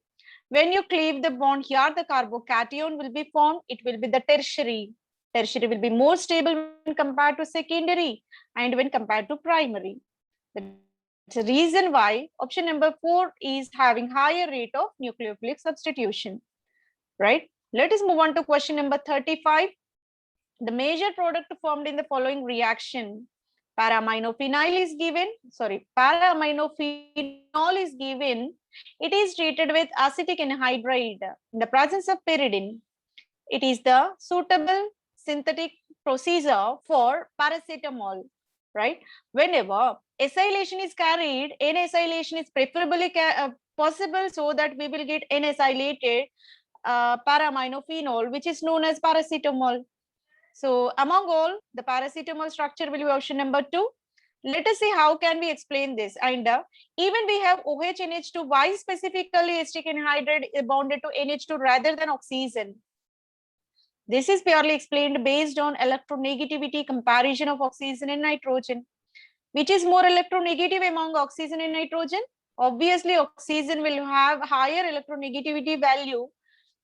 When you cleave the bond here, the carbocation will be formed. It will be the tertiary. Tertiary will be more stable when compared to secondary and when compared to primary. That's the reason why option number 4 is having higher rate of nucleophilic substitution, right? Let us move on to question number 35. The major product formed in the following reaction. Para-aminophenol is given. It is treated with acetic anhydride in the presence of pyridine. It is the suitable synthetic procedure for paracetamol, right? Whenever acylation is carried, N-acylation is preferably possible so that we will get N-acylated para-aminophenol, which is known as paracetamol. So among all, the paracetamol structure will be option number 2. Let us see how can we explain this. And even we have OH-NH2, why specifically acetic anhydride is bonded to NH2 rather than oxygen? This is purely explained based on electronegativity comparison of oxygen and nitrogen. Which is more electronegative among oxygen and nitrogen? Obviously, oxygen will have higher electronegativity value.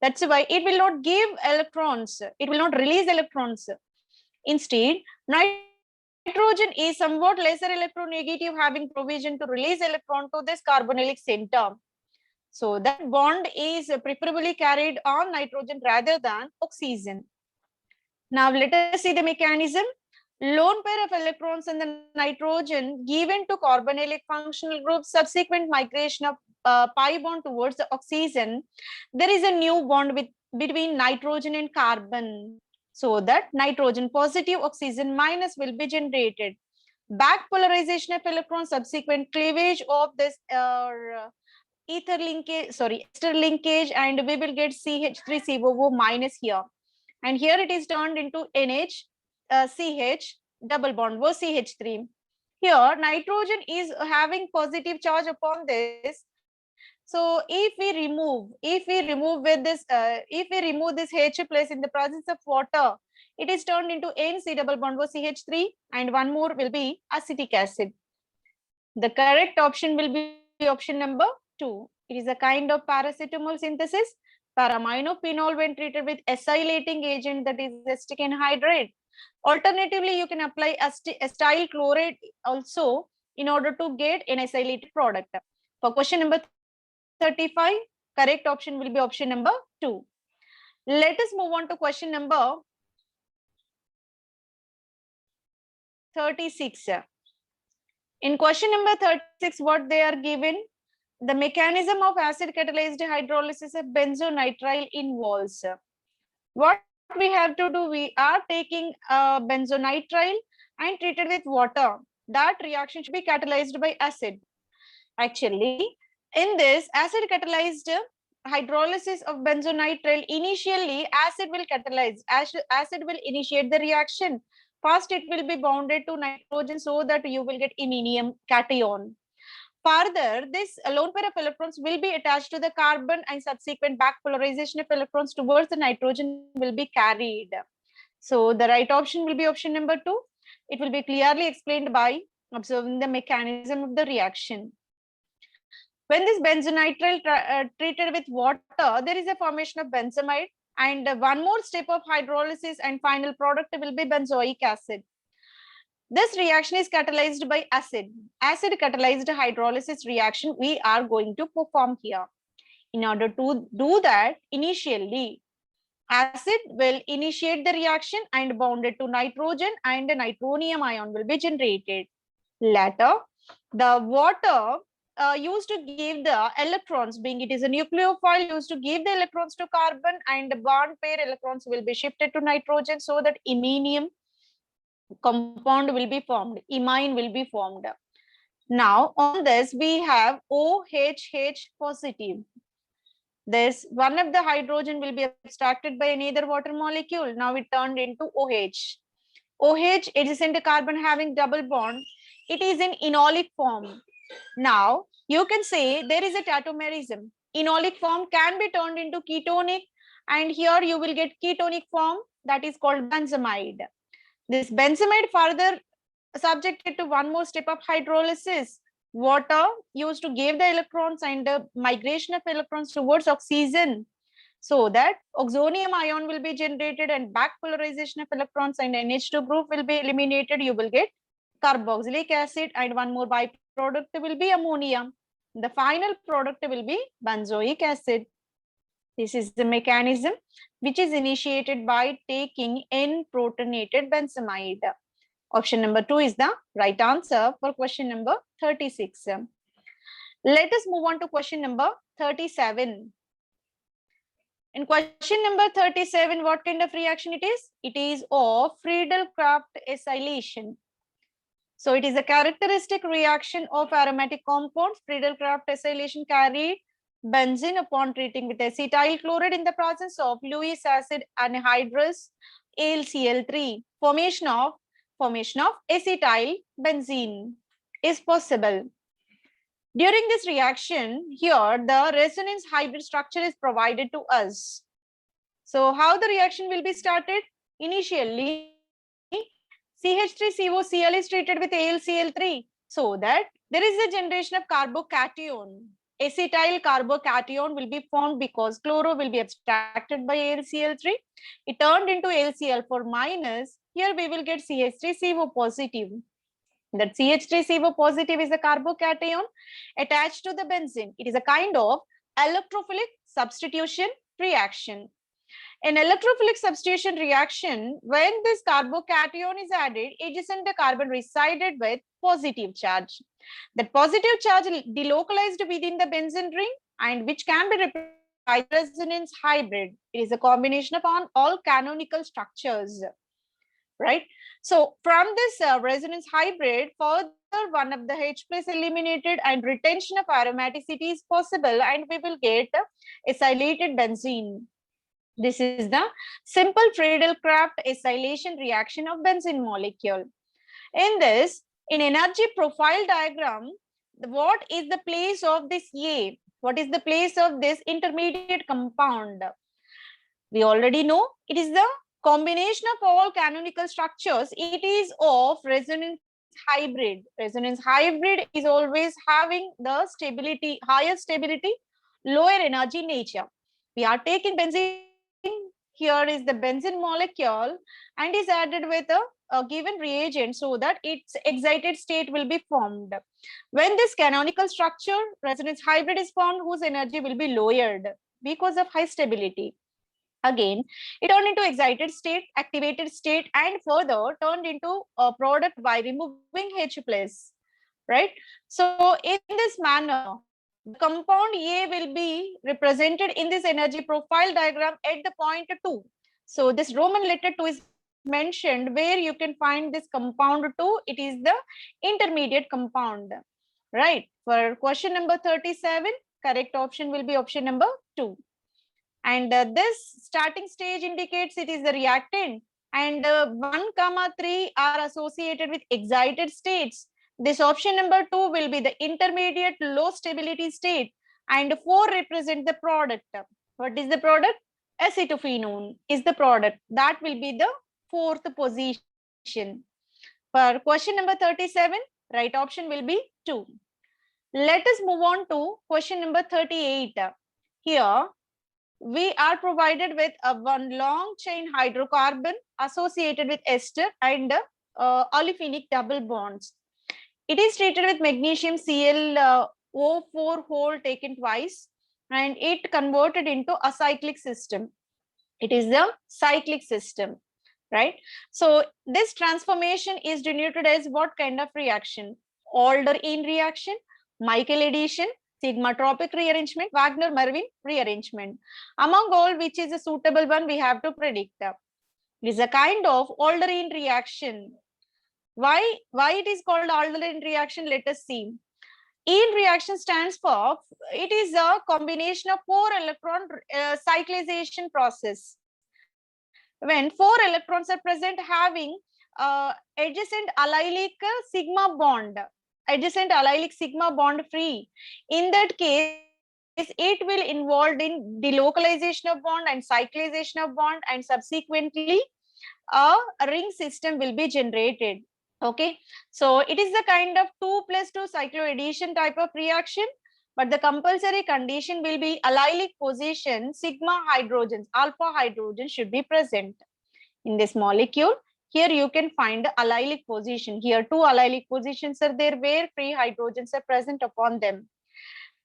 That's why it will not give electrons. It will not release electrons. Instead, nitrogen is somewhat lesser electronegative, having provision to release electron to this carbonylic center. So that bond is preferably carried on nitrogen rather than oxygen. Now let us see the mechanism. Lone pair of electrons in the nitrogen given to carbonylic functional group, subsequent migration of pi bond towards the oxygen, there is a new bond between nitrogen and carbon. So that nitrogen positive, oxygen minus will be generated. Back polarization of electrons, subsequent cleavage of this ester linkage, and we will get CH3COO minus here. And here it is turned into NH, CH, double bond, was CH3. Here, nitrogen is having positive charge upon this. So if we remove this H place in the presence of water, it is turned into NC double bond was CH3, and one more will be acetic acid. The correct option will be option number 2. It is a kind of paracetamol synthesis. Para-aminophenol when treated with acylating agent, that is acetic anhydride. Alternatively, you can apply acyl chloride also in order to get an acylated product. For question number 35, correct option will be option number 2. Let us move on to question number 36. In question number 36, what they are given, the mechanism of acid catalyzed hydrolysis of benzonitrile involves. What we have to do, we are taking benzonitrile and treated with water. That reaction should be catalyzed by acid. Actually, in this acid catalyzed hydrolysis of benzonitrile, initially acid will catalyze, acid will initiate the reaction. First, it will be bonded to nitrogen so that you will get iminium cation. Further, this lone pair of electrons will be attached to the carbon, and subsequent back polarization of electrons towards the nitrogen will be carried. So the right option will be option number 2. It will be clearly explained by observing the mechanism of the reaction. When this benzonitrile treated with water, there is a formation of benzamide, and one more step of hydrolysis, and final product will be benzoic acid. This reaction is catalyzed by acid. Acid catalyzed hydrolysis reaction we are going to perform here. In order to do that, initially, acid will initiate the reaction and bond it to nitrogen, and a nitronium ion will be generated. Later, the water used to give the electrons, being it is a nucleophile, used to give the electrons to carbon, and the bond pair electrons will be shifted to nitrogen so that iminium compound will be formed, imine will be formed. Now on this we have OHH positive. This one of the hydrogen will be abstracted by another water molecule. Now it turned into OH. OH adjacent to carbon having double bond. It is in enolic form. Now you can say there is a tautomerism. Enolic form can be turned into ketonic, and here you will get ketonic form, that is called benzamide. This benzamide further subjected to one more step of hydrolysis. Water used to give the electrons and the migration of electrons towards oxygen, so that oxonium ion will be generated and back polarization of electrons and NH2 group will be eliminated. You will get carboxylic acid, and one more byproduct will be ammonia. The final product will be benzoic acid. This is the mechanism which is initiated by taking N-protonated benzamide. Option number 2 is the right answer for question number 36. Let us move on to question number 37. In question number 37, what kind of reaction it is? It is of Friedel-Crafts acylation. So it is a characteristic reaction of aromatic compounds. Friedel-Crafts acylation carried benzene upon treating with acetyl chloride in the presence of Lewis acid anhydrous AlCl3. Formation formation of acetyl benzene is possible. During this reaction, here the resonance hybrid structure is provided to us. So how the reaction will be started? Initially, CH3COCl is treated with AlCl3, so that there is a generation of carbocation. Acetyl carbocation will be formed because chloro will be abstracted by AlCl3. It turned into AlCl4 minus. Here we will get CH3CO positive. That CH3CO positive is a carbocation attached to the benzene. It is a kind of electrophilic substitution reaction. In electrophilic substitution reaction, when this carbocation is added, adjacent the carbon resided with positive charge. That positive charge delocalized within the benzene ring, and which can be represented by resonance hybrid. It is a combination of all canonical structures, right? So from this resonance hybrid, further one of the H plus eliminated and retention of aromaticity is possible, and we will get acylated benzene. This is the simple Friedel-Crafts acylation reaction of benzene molecule. In this, in energy profile diagram, what is the place of this A? What is the place of this intermediate compound? We already know it is the combination of all canonical structures. It is of resonance hybrid. Resonance hybrid is always having the stability, higher stability, lower energy nature. We are taking benzene. Here is the benzene molecule and is added with a given reagent so that its excited state will be formed. When this canonical structure, resonance hybrid, is formed, whose energy will be lowered because of high stability. Again, it turned into excited state, activated state, and further turned into a product by removing H plus, right? So in this manner, the compound A will be represented in this energy profile diagram at the point 2. So this Roman letter 2 is mentioned where you can find this compound 2. It is the intermediate compound, right? For question number 37, correct option will be option number 2. And this starting stage indicates it is the reactant, and 1, 3 are associated with excited states. This option number 2 will be the intermediate low stability state, and 4 represent the product. What is the product? Acetophenone is the product. That will be the 4th position. For question number 37, right option will be 2. Let us move on to question number 38. Here, we are provided with a one long chain hydrocarbon associated with ester and olefinic double bonds. It is treated with magnesium ClO4 hole taken twice, and it converted into a cyclic system. It is the cyclic system, right? So this transformation is denoted as what kind of reaction? Aldrin reaction, Michael addition, sigmatropic rearrangement, Wagner-Merwin rearrangement. Among all, which is a suitable one, we have to predict. It is a kind of Aldrin reaction. Why it is called Aldrin reaction? Let us see. Aldrin reaction stands for, it is a combination of 4 electron cyclization process. When 4 electrons are present having adjacent allylic sigma bond, adjacent allylic sigma bond free, in that case it will involve in delocalization of bond and cyclization of bond, and subsequently a ring system will be generated. Okay, so it is the kind of 2+2 cycloaddition type of reaction, but the compulsory condition will be allylic position, sigma hydrogens, alpha hydrogen should be present in this molecule. Here you can find the allylic position. Here 2 allylic positions are there where free hydrogens are present upon them.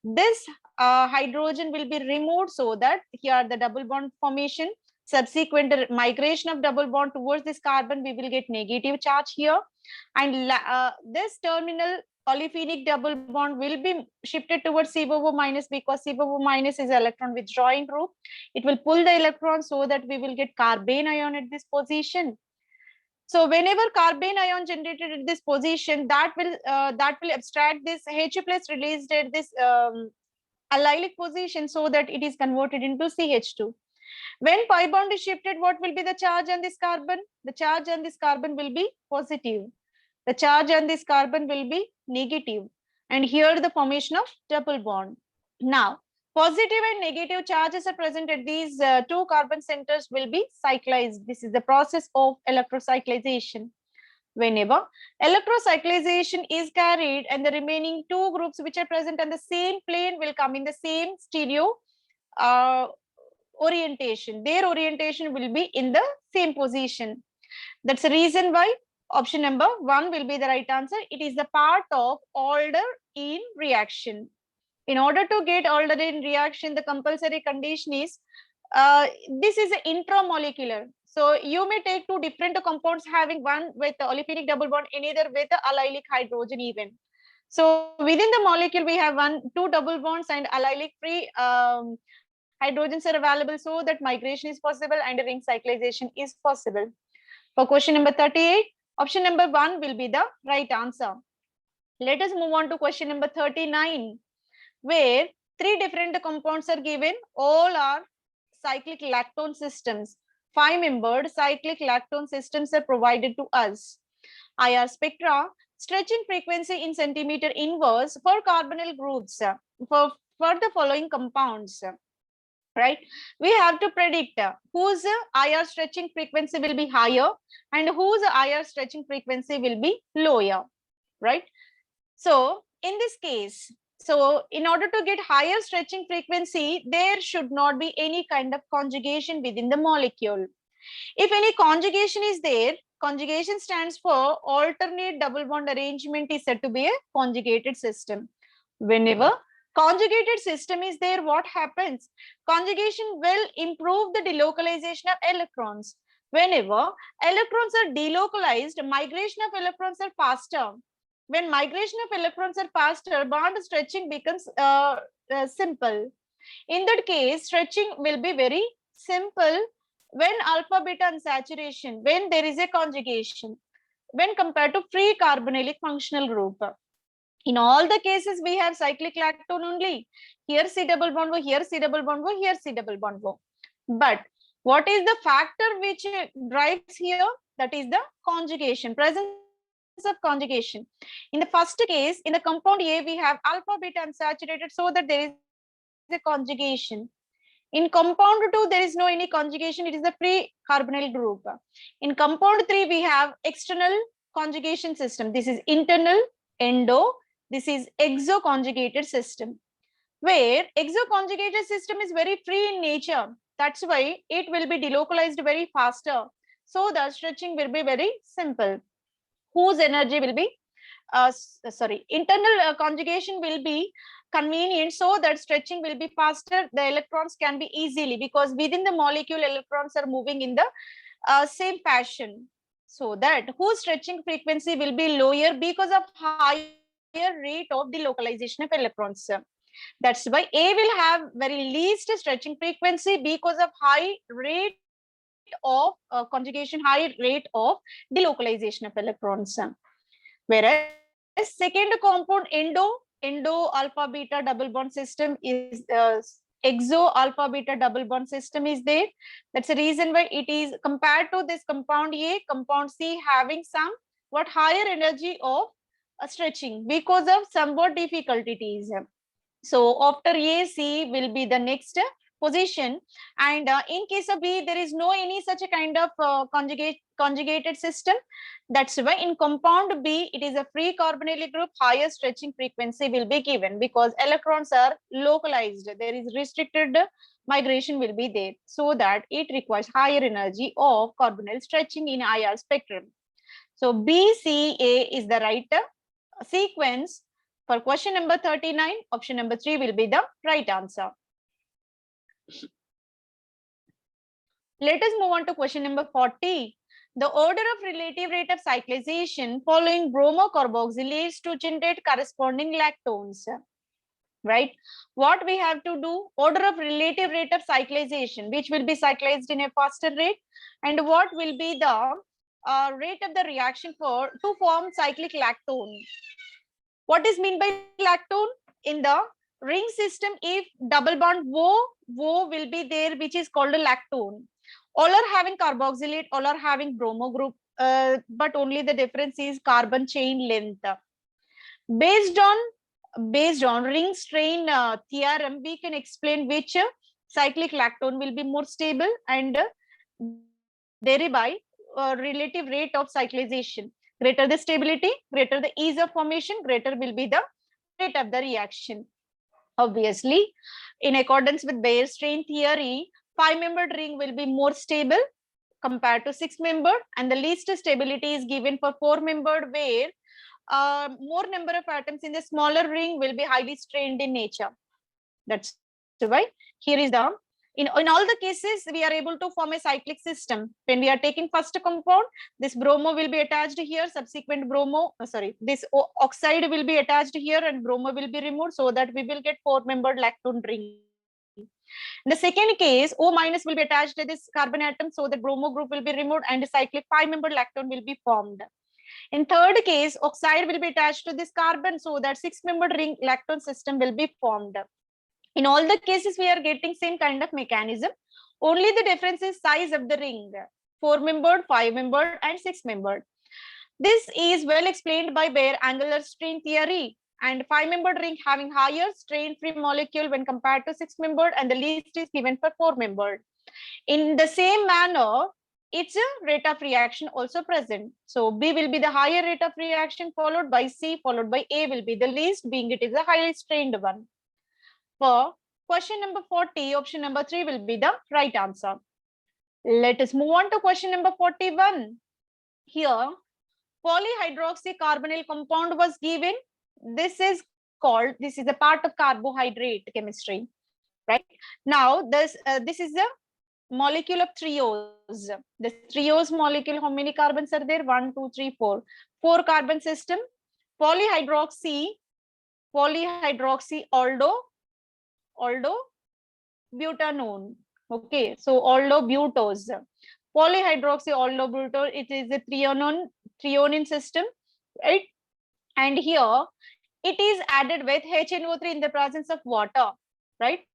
This hydrogen will be removed so that here the double bond formation, subsequent migration of double bond towards this carbon, we will get negative charge here, and this terminal olefinic double bond will be shifted towards COO minus, because COO minus is electron withdrawing group. It will pull the electron so that we will get carbene ion at this position. So whenever carbene ion generated at this position, that will abstract this H plus released at this allylic position so that it is converted into CH2. When pi bond is shifted, what will be the charge on this carbon? The charge on this carbon will be positive. The charge on this carbon will be negative. And here the formation of double bond. Now, positive and negative charges are present at these two carbon centers will be cyclized. This is the process of electrocyclization. Whenever electrocyclization is carried and the remaining two groups which are present on the same plane will come in the same stereo orientation. Their orientation will be in the same position. That's the reason why option number 1 will be the right answer. It is the part of order in reaction. In order to get order in reaction, the compulsory condition is this is intramolecular. So you may take two different compounds having one with the olefinic double bond, another with the allylic hydrogen even. So within the molecule, we have two double bonds and allylic free hydrogens are available, so that migration is possible and ring cyclization is possible. For question number 38, option number 1 will be the right answer. Let us move on to question number 39, where three different compounds are given. All are cyclic lactone systems. 5-membered cyclic lactone systems are provided to us. IR spectra, stretching frequency in centimeter inverse for carbonyl groups for the following compounds. Right, we have to predict whose IR stretching frequency will be higher and whose IR stretching frequency will be lower, right? So in this case, so in order to get higher stretching frequency, there should not be any kind of conjugation within the molecule. If any conjugation is there, conjugation stands for alternate double bond arrangement is said to be a conjugated system. Whenever conjugated system is there, what happens? Conjugation will improve the delocalization of electrons. Whenever electrons are delocalized, migration of electrons are faster. When migration of electrons are faster, bond stretching becomes simple. In that case, stretching will be very simple when alpha beta unsaturation, when there is a conjugation, when compared to free carbonylic functional group. In all the cases, we have cyclic lactone only. Here C double bond O, here C double bond O, here C double bond O. But what is the factor which drives here? That is the conjugation, presence of conjugation. In the first case, in the compound A, we have alpha beta unsaturated, so that there is a conjugation. In compound 2, there is no any conjugation. It is a free carbonyl group. In compound 3, we have external conjugation system. This is internal, endo. This is exoconjugated system, where exoconjugated system is very free in nature. That's why it will be delocalized very faster. So the stretching will be very simple. Whose energy will be, internal conjugation will be convenient, so that stretching will be faster. The electrons can be easily, because within the molecule, electrons are moving in the same fashion. So that whose stretching frequency will be lower because of higher rate of delocalization of electrons. That's why A will have very least stretching frequency because of high rate of conjugation, high rate of delocalization of electrons. Whereas second compound endo alpha beta double bond system is exo alpha beta double bond system is there. That's the reason why it is compared to this compound A, compound C having some higher energy of stretching because of somewhat difficulties. So after A, C will be the next position, and in case of B, there is no any such a kind of conjugated system. That's why in compound B, it is a free carbonylic group. Higher stretching frequency will be given because electrons are localized. There is restricted migration will be there, so that it requires higher energy of carbonyl stretching in IR spectrum. So BCA is the right sequence for question number 39. Option number 3 will be the right answer. Let us move on to question number 40. The order of relative rate of cyclization following bromocarboxylates to generate corresponding lactones. Right? What we have to do? Order of relative rate of cyclization, which will be cyclized in a faster rate, and what will be the rate of the reaction to form cyclic lactone. What is meant by lactone? In the ring system, if double bond wo will be there, which is called a lactone. All are having carboxylate, all are having bromo group, but only the difference is carbon chain length. Based on ring strain theorem, we can explain which cyclic lactone will be more stable, and thereby relative rate of cyclization. Greater the stability, greater the ease of formation, greater will be the rate of the reaction. Obviously, in accordance with Bayer strain theory, 5-membered ring will be more stable compared to 6-membered, and the least stability is given for 4-membered, where more number of atoms in the smaller ring will be highly strained in nature. That's why here is the, in all the cases, we are able to form a cyclic system. When we are taking first compound, this bromo will be attached here, subsequent bromo, this oxide will be attached here, and bromo will be removed, so that we will get 4-membered lactone ring. In the second case, O minus will be attached to this carbon atom, so the bromo group will be removed, and a cyclic 5-membered lactone will be formed. In third case, oxide will be attached to this carbon, so that 6-membered ring lactone system will be formed. In all the cases, we are getting same kind of mechanism. Only the difference is size of the ring: 4-membered, 5-membered, and 6-membered. This is well explained by Bayer angular strain theory. And 5-membered ring having higher strain-free molecule when compared to 6-membered, and the least is given for 4-membered. In the same manner, its rate of reaction also present. So B will be the higher rate of reaction, followed by C, followed by A will be the least, being it is a highly strained one. For question number 40, option number 3 will be the right answer. Let us move on to question number 41. Here, polyhydroxycarbonyl compound was given. This is a part of carbohydrate chemistry, right? Now, this is the molecule of triose. The triose molecule, how many carbons are there? 1, 2, 3, 4. 4 carbon system. Polyhydroxy aldobutanone. Okay, so aldobutose. Polyhydroxy aldobutose, it is a threonine system, right? And here it is added with HNO3 in the presence of water, right?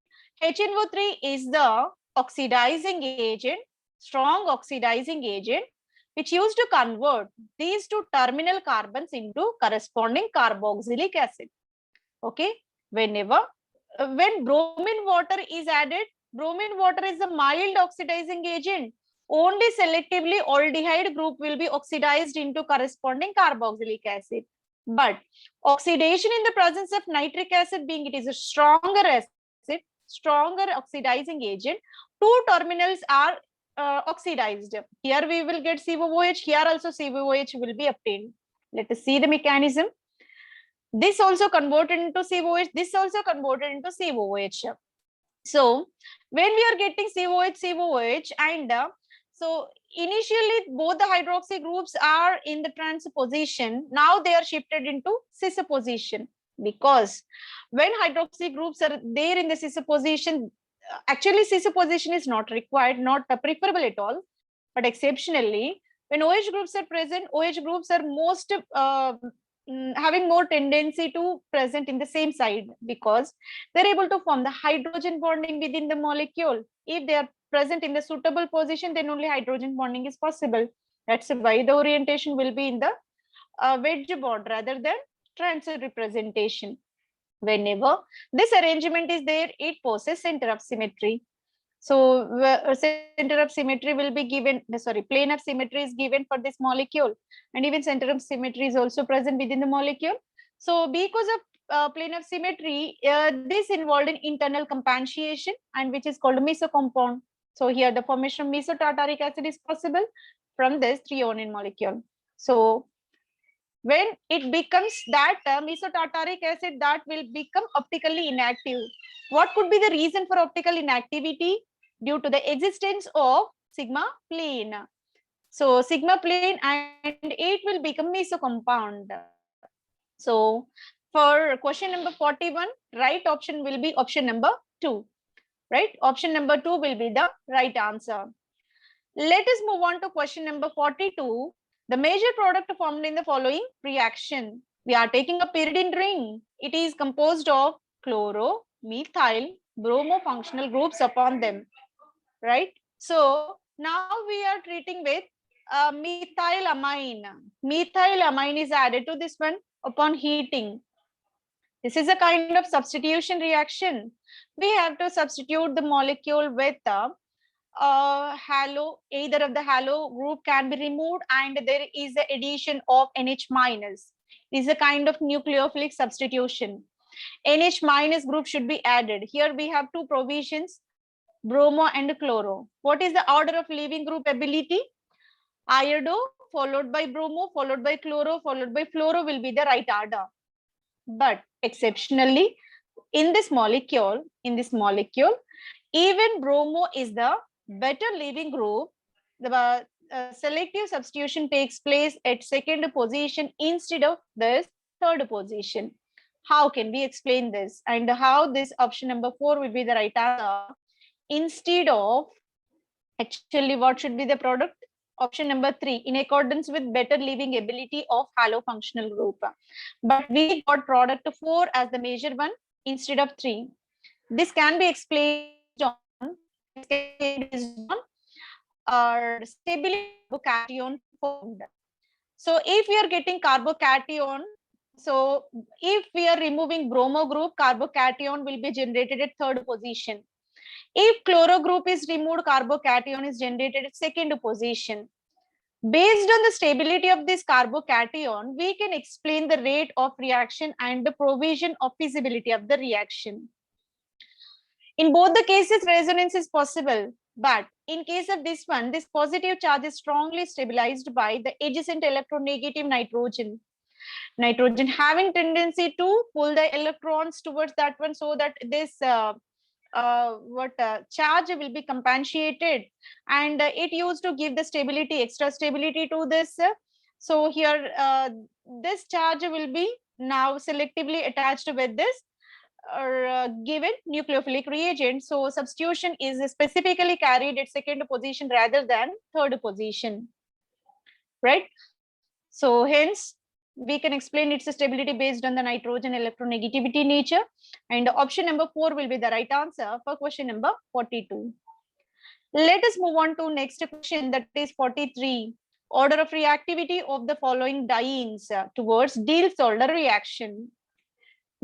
HNO3 is the oxidizing agent, strong oxidizing agent, which used to convert these two terminal carbons into corresponding carboxylic acid. Okay, when bromine water is added, bromine water is a mild oxidizing agent. Only selectively aldehyde group will be oxidized into corresponding carboxylic acid. But oxidation in the presence of nitric acid, being it is a stronger acid, stronger oxidizing agent, two terminals are oxidized. Here we will get COOH, here also COOH will be obtained. Let us see the mechanism. This also converted into COOH, this also converted into COOH. So when we are getting COOH, and so initially both the hydroxy groups are in the trans position. Now they are shifted into cis position, because when hydroxy groups are there in the cis position, actually cis position is not required, not preferable at all, but exceptionally when OH groups are present, OH groups are most having more tendency to present in the same side, because they're able to form the hydrogen bonding within the molecule. If they are present in the suitable position, then only hydrogen bonding is possible. That's why the orientation will be in the wedge bond rather than trans representation. Whenever this arrangement is there, it poses center of symmetry. So center of symmetry will be given, plane of symmetry is given for this molecule, and even center of symmetry is also present within the molecule. So because of plane of symmetry, this involved in internal companionship, and which is called a meso compound. So here the formation of mesotartaric acid is possible from this threonine molecule. So when it becomes that mesotartaric acid, that will become optically inactive. What could be the reason for optical inactivity? Due to the existence of sigma plane. So sigma plane, and it will become meso compound. So for question number 41, right option will be option number 2. Right? Option number 2 will be the right answer. Let us move on to question number 42. The major product formed in the following reaction. We are taking a pyridine ring. It is composed of chloro, methyl, bromo functional groups upon them, right? So now we are treating with methylamine. Methylamine is added to this one upon heating. This is a kind of substitution reaction. We have to substitute the molecule with halo. Either of the halo group can be removed and there is the addition of NH minus. This is a kind of nucleophilic substitution. NH minus group should be added. Here we have two provisions, bromo and chloro. What is the order of leaving group ability? Iodo followed by bromo, followed by chloro, followed by fluoro will be the right order. But exceptionally, in this molecule, even bromo is the better leaving group. The selective substitution takes place at second position instead of this third position. How can we explain this? And how this option number 4 will be the right answer? Instead of, actually, what should be the product? Option number 3, in accordance with better leaving ability of halofunctional group. But we got product 4 as the major one instead of 3. This can be explained on our stability carbocation formed. So if we are getting carbocation, so if we are removing bromo group, carbocation will be generated at third position. If chloro group is removed, carbocation is generated at second position. Based on the stability of this carbocation, we can explain the rate of reaction and the provision of feasibility of the reaction. In both the cases, resonance is possible, but in case of this one, this positive charge is strongly stabilized by the adjacent electronegative nitrogen. Nitrogen having tendency to pull the electrons towards that one, so that this charge will be compensated, and it used to give the stability, extra stability to this. So here this charge will be now selectively attached with this given nucleophilic reagent. So substitution is specifically carried at second position rather than third position, right? So hence we can explain its stability based on the nitrogen electronegativity nature, and option number 4 will be the right answer for question number 42. Let us move on to next question, that is 43. Order of reactivity of the following dienes towards Diels-Alder reaction.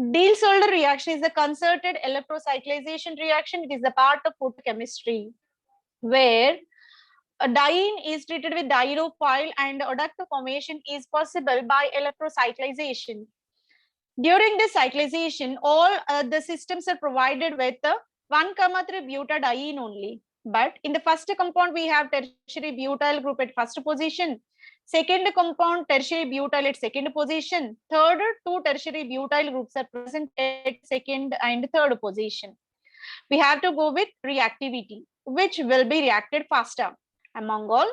Diels-Alder reaction is a concerted electrocyclization reaction. It is a part of photochemistry where a diene is treated with dienophile and adduct formation is possible by electrocyclization. During this cyclization, all the systems are provided with 1,3 butadiene only. But in the first compound, we have tertiary butyl group at first position. Second compound, tertiary butyl at second position. Third, 2 tertiary butyl groups are present at second and third position. We have to go with reactivity, which will be reacted faster among all.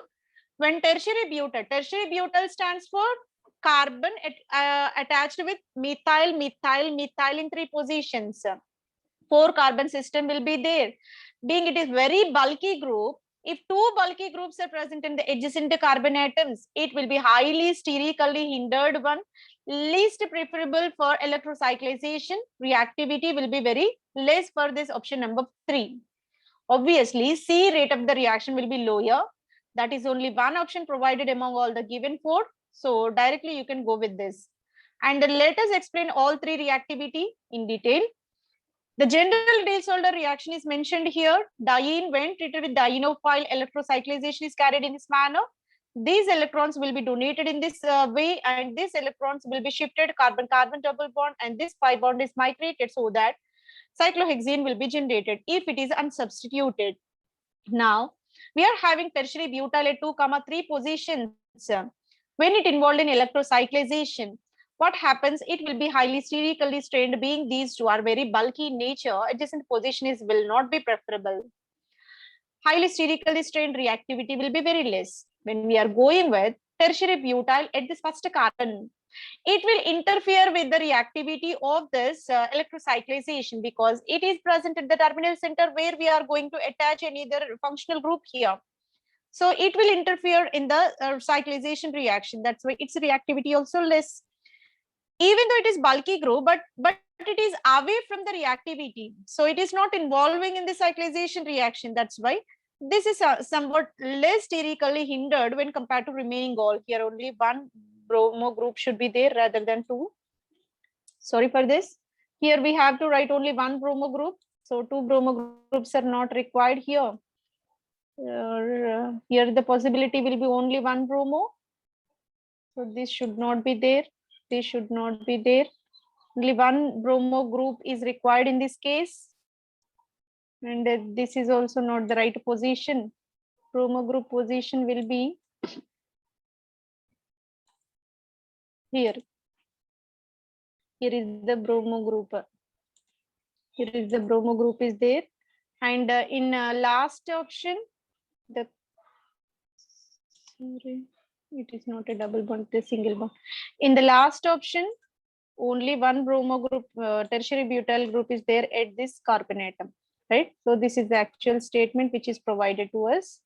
When tertiary butyl stands for carbon attached with methyl in 3 positions. 4 carbon system will be there. Being it is very bulky group, if 2 bulky groups are present in the adjacent carbon atoms, it will be highly sterically hindered one, least preferable for electrocyclization. Reactivity will be very less for this option number 3. Obviously, C rate of the reaction will be lower. That is only one option provided among all the given 4. So directly you can go with this. And let us explain all 3 reactivity in detail. The general Diels-Alder reaction is mentioned here. Diene, when treated with dienophile, electrocyclization is carried in this manner. These electrons will be donated in this way, and these electrons will be shifted carbon-carbon double bond, and this pi bond is migrated so that cyclohexane will be generated if it is unsubstituted. Now, we are having tertiary butyl at 2, 3 positions. When it involved in electrocyclization, what happens? It will be highly sterically strained. Being these two are very bulky in nature, adjacent position will not be preferable. Highly sterically strained, reactivity will be very less. When we are going with tertiary butyl at this first carbon, it will interfere with the reactivity of this electrocyclization, because it is present at the terminal center where we are going to attach any other functional group here. So it will interfere in the cyclization reaction. That's why its reactivity also less. Even though it is bulky group, but it is away from the reactivity. So it is not involving in the cyclization reaction. That's why this is somewhat less sterically hindered when compared to remaining all. Here only one bromo group should be there rather than two. Sorry for this. Here we have to write only one bromo group. So two bromo groups are not required here. Here the possibility will be only one bromo. So this should not be there. This should not be there. Only one bromo group is required in this case. And this is also not the right position. Bromo group position will be here. Here is the bromo group. Here is the bromo group is there. And in last option, the sorry, it is not a double bond, the single bond. In the last option, only one bromo group, tertiary butyl group is there at this carbon atom, right? So this is the actual statement which is provided to us.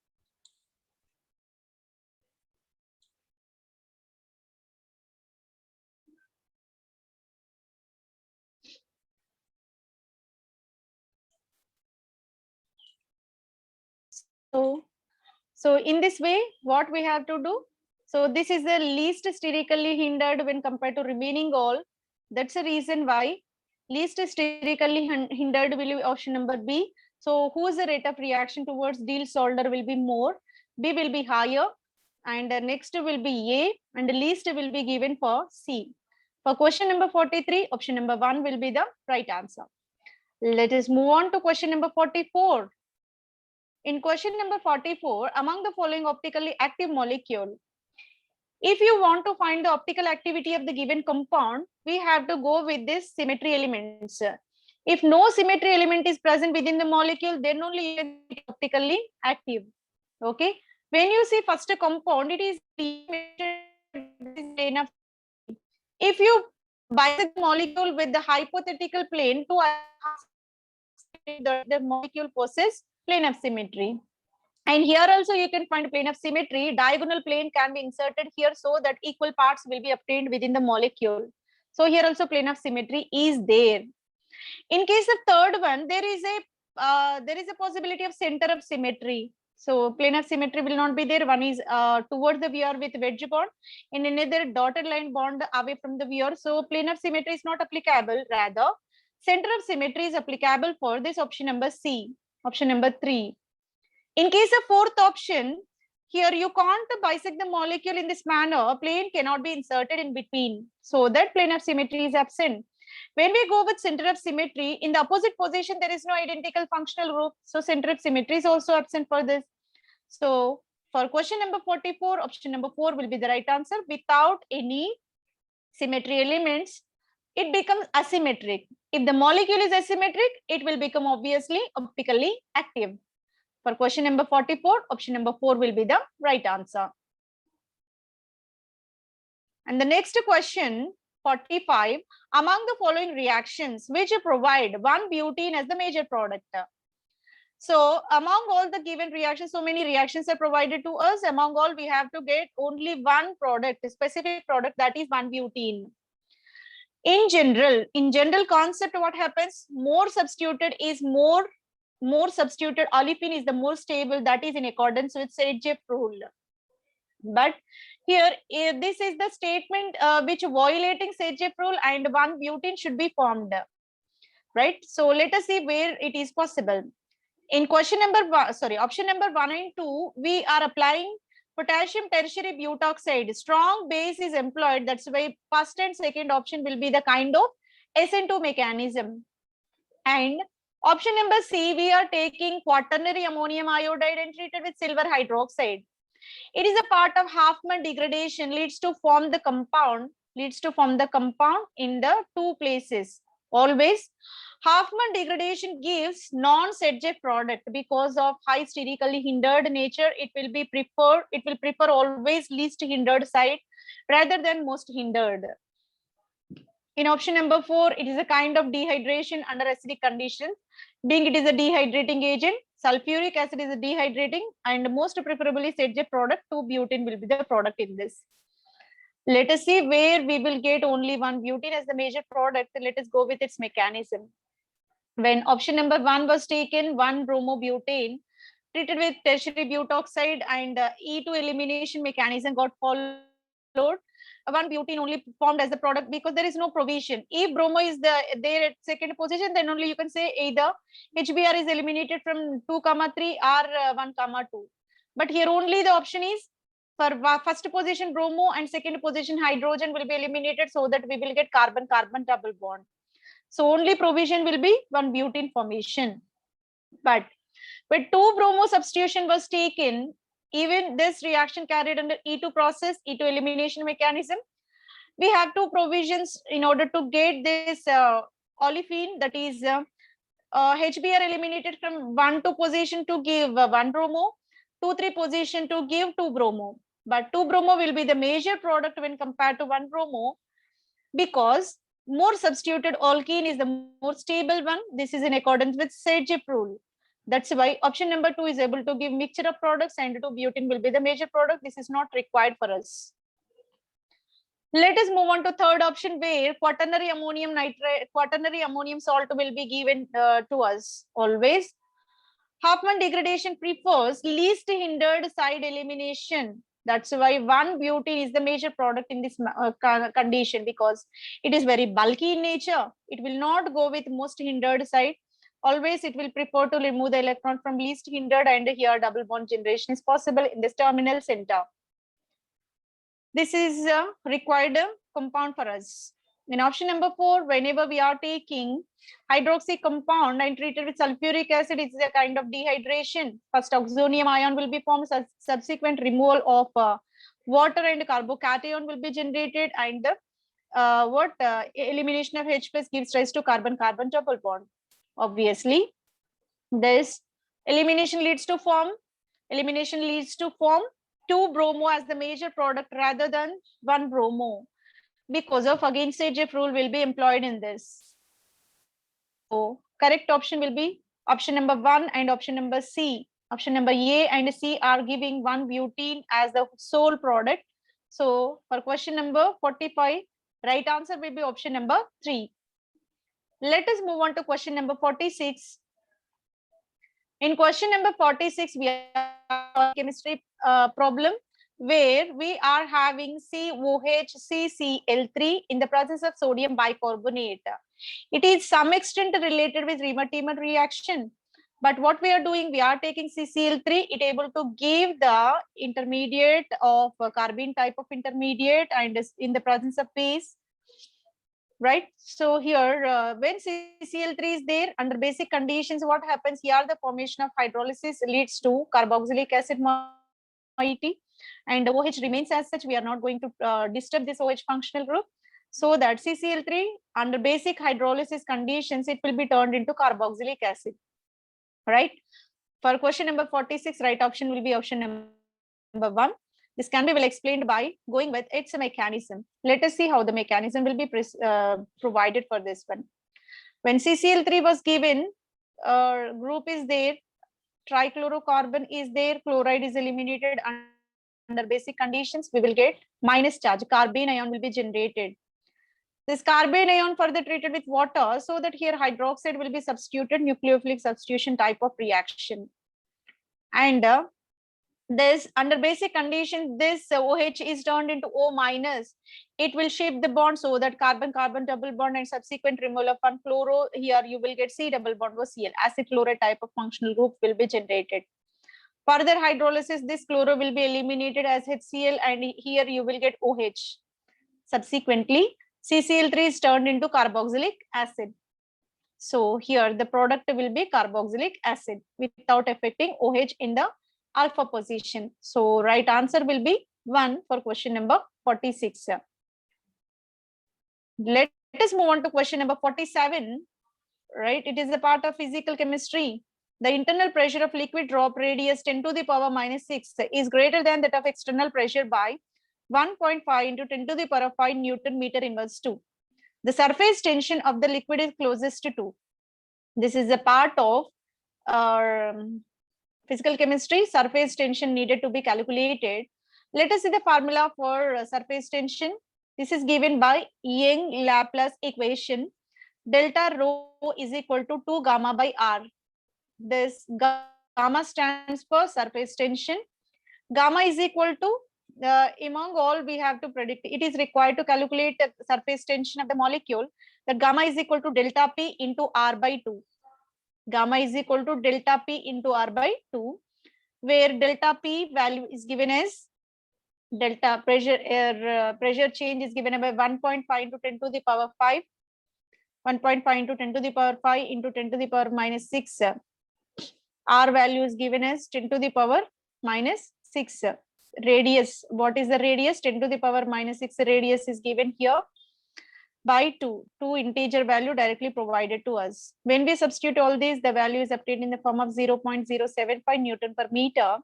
So in this way, what we have to do? So this is the least sterically hindered when compared to remaining all. That's the reason why least sterically hindered will be option number B. So whose the rate of reaction towards Diels-Alder will be more? B will be higher, and next will be A, and the least will be given for C. For question number 43, option number 1 will be the right answer. Let us move on to question number 44. In question number 44, among the following optically active molecule, if you want to find the optical activity of the given compound, we have to go with this symmetry elements. If no symmetry element is present within the molecule, then only you can be optically active. Okay. When you see first a compound, it is plane of. If you bisect the molecule with the hypothetical plane to the molecule possesses plane of symmetry. And here also you can find plane of symmetry. Diagonal plane can be inserted here so that equal parts will be obtained within the molecule. So here also plane of symmetry is there. In case of third one, there is a possibility of center of symmetry. So plane of symmetry will not be there. One is towards the VR with wedge bond, and another dotted line bond away from the VR. So plane of symmetry is not applicable. Rather, center of symmetry is applicable for this option number C, option number 3. In case of fourth option, here you can't bisect the molecule in this manner. Plane cannot be inserted in between. So that plane of symmetry is absent. When we go with center of symmetry, in the opposite position, there is no identical functional group. So center of symmetry is also absent for this. So for question number 44, option number 4 will be the right answer. Without any symmetry elements, it becomes asymmetric. If the molecule is asymmetric, it will become obviously optically active. For question number 44, option number 4 will be the right answer. And the next question, 45, among the following reactions which provide one butene as the major product. So among all the given reactions, so many reactions are provided to us. Among all, we have to get only one product, a specific product, that is one butene. In general concept, what happens? More substituted olefin is the more stable, that is in accordance with Sergeev rule. But here, this is the statement which violating Sergeev rule, and one butene should be formed, right? So let us see where it is possible. In question number option number 1 and 2, we are applying potassium tertiary butoxide. Strong base is employed. That's why first and second option will be the kind of SN2 mechanism. And option number C, we are taking quaternary ammonium iodide and treated with silver hydroxide. It is a part of Hofmann degradation, leads to form the compound in the two places. Always Hofmann degradation gives non-Sergeev product because of high sterically hindered nature. It will prefer always least hindered side rather than most hindered. In option number 4, it is a kind of dehydration under acidic conditions. Being it is a dehydrating agent, sulfuric acid is a dehydrating, and most preferably Sergeev product 2-butene will be the product in this. Let us see where we will get only one butene as the major product. Let us go with its mechanism. When option number 1 was taken, 1-bromobutane treated with tertiary butoxide and E2 elimination mechanism got followed. 1-butene only formed as the product because there is no provision. If bromo is there at second position, then only you can say either HBr is eliminated from 2, 3 or 1, 2. But here only the option is for first position bromo and second position hydrogen will be eliminated, so that we will get carbon-carbon double bond. So only provision will be 1-butene formation. But when 2-bromo substitution was taken, even this reaction carried under E2 process, E2 elimination mechanism, we have two provisions in order to get this olefin, that is HBr eliminated from 1, 2 position to give 1-bromo, 2, 3 position to give 2-bromo. But 2-bromo will be the major product when compared to 1-bromo, because more substituted alkene is the more stable one. This is in accordance with Sedgwick rule. That's why option number 2 is able to give mixture of products, and 2-butene will be the major product. This is not required for us. Let us move on to third option, where quaternary ammonium nitrate, quaternary ammonium salt will be given to us always. Hoffman degradation prefers least hindered side elimination. That's why 1-butene is the major product in this condition, because it is very bulky in nature. It will not go with most hindered side. Always it will prefer to remove the electron from least hindered, and here double bond generation is possible in this terminal center. This is a required compound for us. In option number 4, whenever we are taking hydroxy compound and treated with sulfuric acid, it's a kind of dehydration. First oxonium ion will be formed, subsequent removal of water and carbocation will be generated, and elimination of H plus gives rise to carbon-carbon double bond. Obviously, this elimination leads to form 2-bromo as the major product rather than 1-bromo, because of again Sedgwick rule will be employed in this. So correct option will be option number 1 and option number C. Option number A and C are giving 1-butene as the sole product. So for question number 45, right answer will be option number 3. Let us move on to question number 46. In question number 46, we have chemistry problem where we are having COHCCl3 in the presence of sodium bicarbonate. It is some extent related with Riemann-Tiemann reaction. But what we are doing, we are taking CCl3, it able to give the intermediate of carbene type of intermediate, and in the presence of base. Right, so here when CCl3 is there under basic conditions, what happens here? The formation of hydrolysis leads to carboxylic acid moiety, and OH remains as such. We are not going to disturb this OH functional group, so that CCl3 under basic hydrolysis conditions, it will be turned into carboxylic acid. Right, for question number 46, right option will be option number 1. This can be well explained by going with its mechanism. Let us see how the mechanism will be provided for this one. When CCl3 was given, group is there, trichlorocarbon is there, chloride is eliminated. Under basic conditions, we will get minus charge, carbene ion will be generated. This carbene ion further treated with water, so that here hydroxide will be substituted, nucleophilic substitution type of reaction. And this under basic condition, this OH is turned into O minus. It will shape the bond so that carbon-carbon double bond and subsequent removal of 1 chloro. Here you will get C double bond with Cl. Acid chloride type of functional group will be generated. Further hydrolysis, this chloro will be eliminated as HCl, and here you will get OH. Subsequently, CCl3 is turned into carboxylic acid. So here the product will be carboxylic acid without affecting OH in the alpha position. So right answer will be 1 for question number 46. Let us move on to question number 47. Right, it is a part of physical chemistry. The internal pressure of liquid drop radius 10 to the power minus 6 is greater than that of external pressure by 1.5 into 10 to the power 5 Newton meter inverse 2. The surface tension of the liquid is closest to 2. This is a part of physical chemistry. Surface tension needed to be calculated. Let us see the formula for surface tension. This is given by Young-Laplace equation. Delta rho is equal to 2 gamma by r. This gamma stands for surface tension. Gamma is equal to, among all we have to predict, it is required to calculate the surface tension of the molecule, that gamma is equal to delta P into R by 2. Gamma is equal to delta P into R by 2, where delta P value is given as delta pressure change is given by 1.5 into 10 to the power 5, 1.5 into 10 to the power 5 into 10 to the power minus 6. R value is given as 10 to the power minus 6. Radius, what is the radius? 10 to the power minus 6 radius is given here by 2 integer value directly provided to us. When we substitute all these, the value is obtained in the form of 0.075 Newton per meter.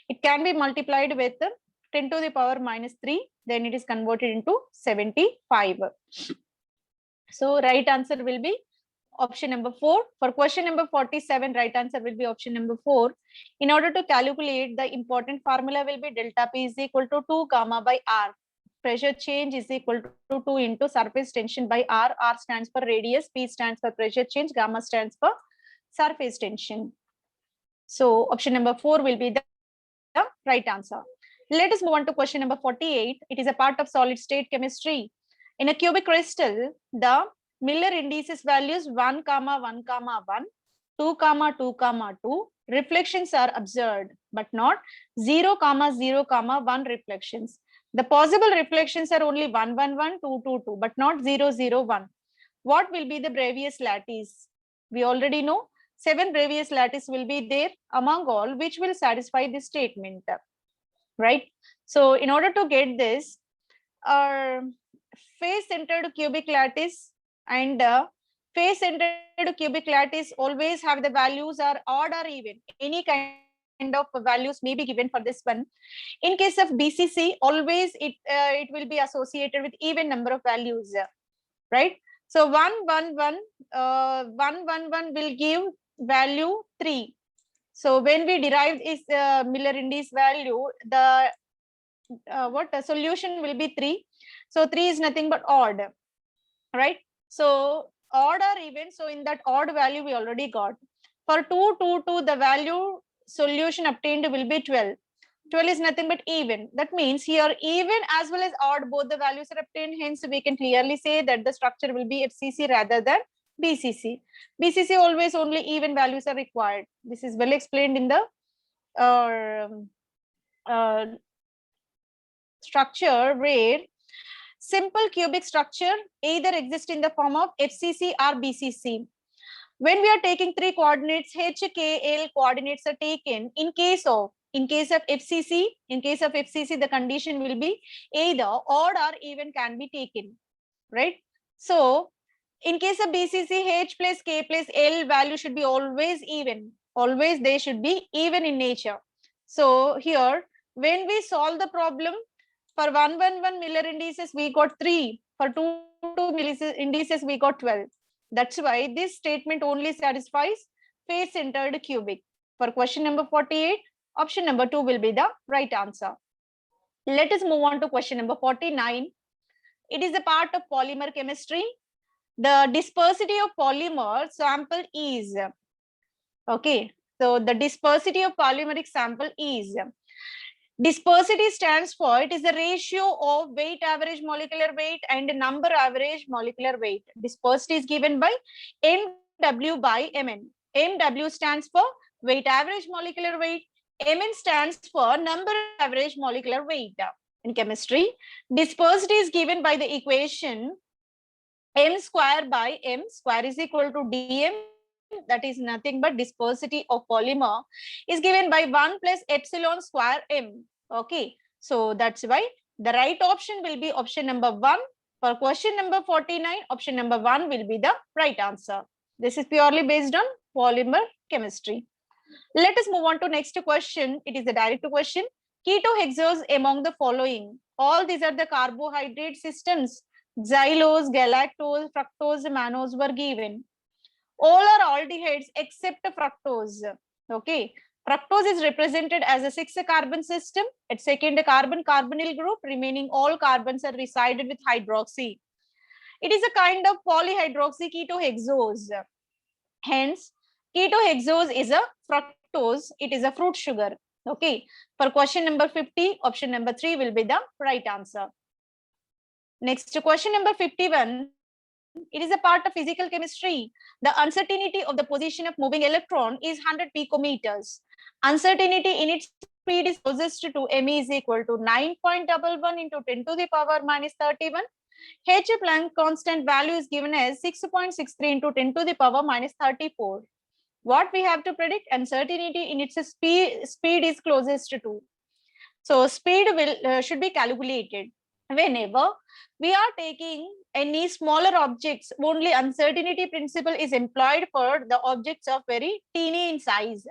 It can be multiplied with 10 to the power minus 3, then it is converted into 75. So right answer will be option number 4. For question number 47, right answer will be option number 4. In order to calculate, the important formula will be delta P is equal to 2 gamma by R. Pressure change is equal to 2 into surface tension by R. R stands for radius, P stands for pressure change, gamma stands for surface tension. So option number 4 will be the right answer. Let us move on to question number 48. It is a part of solid state chemistry. In a cubic crystal, the Miller indices values 1, 1, 1, 2, 2, 2. Reflections are observed, but not 0, 0, 1 reflections. The possible reflections are only 1, 1, 1, 2, 2, 2, but not 0, 0, 1. What will be the Bravais lattice? We already know 7 Bravais lattice will be there among all, which will satisfy this statement, right? So in order to get this, our face-centered cubic lattice and face-centered cubic lattice always have the values are odd or even. Any kind of values may be given for this one. In case of BCC, always it will be associated with even number of values, right? So 1, 1, 1, 1, 1, 1 will give value 3. So when we derive this Miller index value, the solution will be 3. So 3 is nothing but odd, right? So odd or even, so in that odd value we already got. For 2, 2, 2, the value solution obtained will be 12. 12 is nothing but even. That means here even as well as odd, both the values are obtained. Hence, we can clearly say that the structure will be FCC rather than BCC. BCC always only even values are required. This is well explained in the structure, where simple cubic structure either exists in the form of FCC or BCC. When we are taking 3 coordinates, H, K, L coordinates are taken. In case of FCC, the condition will be either odd or even can be taken, right? So in case of BCC, H plus K plus L value should be always even. Always they should be even in nature. So here, when we solve the problem, for 1, 1, 1 Miller indices, we got 3. For 2, 2 Miller indices, we got 12. That's why this statement only satisfies face-centered cubic. For question number 48, option number 2 will be the right answer. Let us move on to question number 49. It is a part of polymer chemistry. The dispersity of polymer sample is, okay, so the dispersity of polymeric sample is, dispersity stands for, it is the ratio of weight average molecular weight and number average molecular weight. Dispersity is given by MW by Mn. MW stands for weight average molecular weight. Mn stands for number average molecular weight. In chemistry, dispersity is given by the equation M square by M square is equal to dm, that is nothing but dispersity of polymer is given by 1 plus epsilon square m. Okay, so that's why the right option will be option number 1. For question number 49, option number 1 will be the right answer. This is purely based on polymer chemistry. Let us move on to next question. It is a direct question. Ketohexose among the following. All these are the carbohydrate systems. Xylose, galactose, fructose, mannose were given. All are aldehydes except fructose. Okay. Fructose is represented as a 6-carbon system. At second carbonyl group, remaining all carbons are resided with hydroxy. It is a kind of polyhydroxy ketohexose. Hence, ketohexose is a fructose. It is a fruit sugar. Okay. For question number 50, option number 3 will be the right answer. Next, question number 51. It is a part of physical chemistry. The uncertainty of the position of moving electron is 100 picometers. Uncertainty in its speed is closest to m is equal to 9.11 into 10 to the power minus 31. H Planck constant value is given as 6.63 into 10 to the power minus 34. What we have to predict? Uncertainty in its speed is closest to. So speed will should be calculated. Whenever we are taking any smaller objects, only uncertainty principle is employed for the objects of very teeny in size,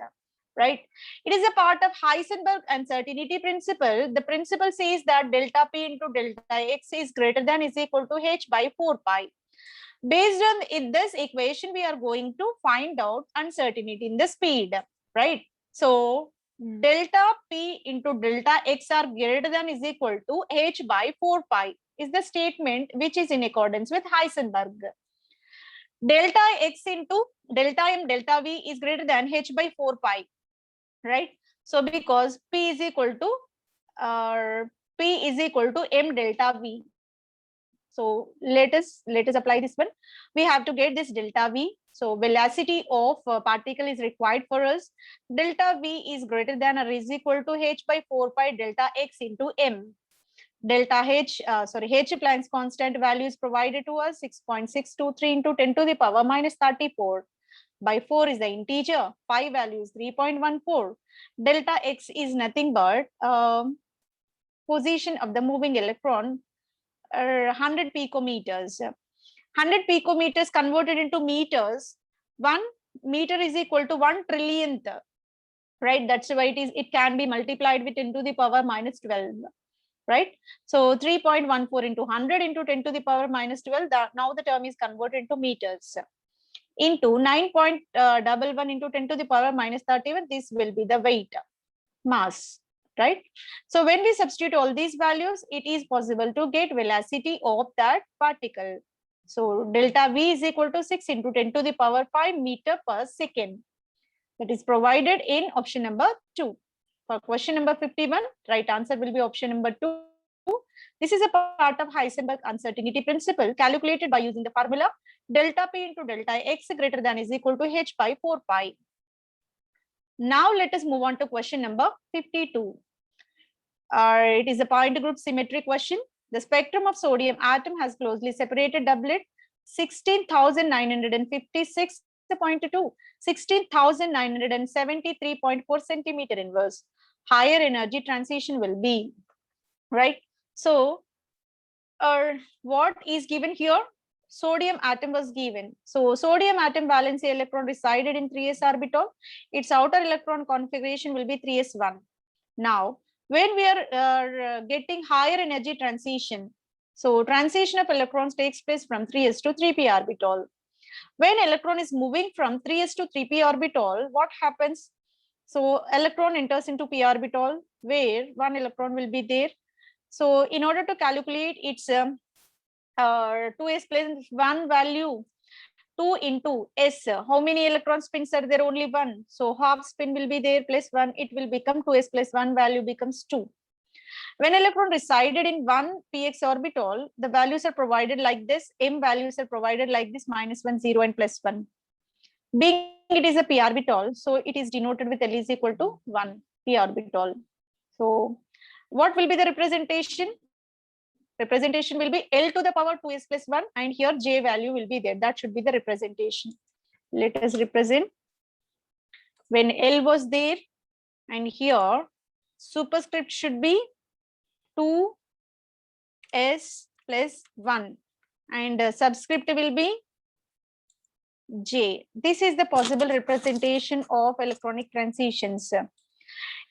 right? It is a part of Heisenberg uncertainty principle. The principle says that delta P into delta X is greater than is equal to H by 4 pi. Based on this equation, we are going to find out uncertainty in the speed, right? So delta P into delta X are greater than is equal to H by 4 pi is the statement which is in accordance with Heisenberg. Delta X into delta M delta V is greater than H by 4 pi, right? So because P is equal to M delta V. So let us apply this one. We have to get this delta V. So velocity of particle is required for us. Delta V is greater than or is equal to H by 4 pi delta X into M. Delta H Planck's constant value is provided to us 6.623 into 10 to the power minus 34. By 4 is the integer. Pi value is 3.14. Delta X is nothing but position of the moving electron, 100 picometers. 100 picometers converted into meters, 1 meter is equal to 1 trillionth, right? That's why it can be multiplied with 10 to the power minus 12, right? So 3.14 into 100 into 10 to the power minus 12, now the term is converted into meters. Into 9.11 into 10 to the power minus 31, this will be the weight, mass, right? So when we substitute all these values, it is possible to get velocity of that particle. So delta V is equal to 6 into 10 to the power 5 meter per second. That is provided in option number 2. For question number 51, right answer will be option number 2. This is a part of Heisenberg uncertainty principle calculated by using the formula delta P into delta X greater than is equal to H by 4 pi. Now let us move on to question number 52. It is a point group symmetry question. The spectrum of sodium atom has closely separated doublet 16,956.2, 16,973.4 centimeter inverse. Higher energy transition will be, right? So what is given here? Sodium atom was given. So sodium atom valency electron resided in 3s orbital. Its outer electron configuration will be 3s1. Now, when we are getting higher energy transition, so transition of electrons takes place from 3s to 3p orbital. When electron is moving from 3s to 3p orbital, what happens? So electron enters into p orbital where one electron will be there. So in order to calculate its 2s plus 1 value, 2 into s, how many electron spins are there? Only 1. So half spin will be there plus 1, it will become 2s plus 1 value becomes 2. When electron resided in 1 px orbital, the values are provided like this, m values are provided like this, -1, 0 and +1. Being it is a p orbital, so it is denoted with L is equal to 1 p orbital. So what will be the representation? Representation will be L to the power 2s plus 1, and here J value will be there. That should be the representation. Let us represent when L was there, and here superscript should be 2s plus 1, and subscript will be J. This is the possible representation of electronic transitions.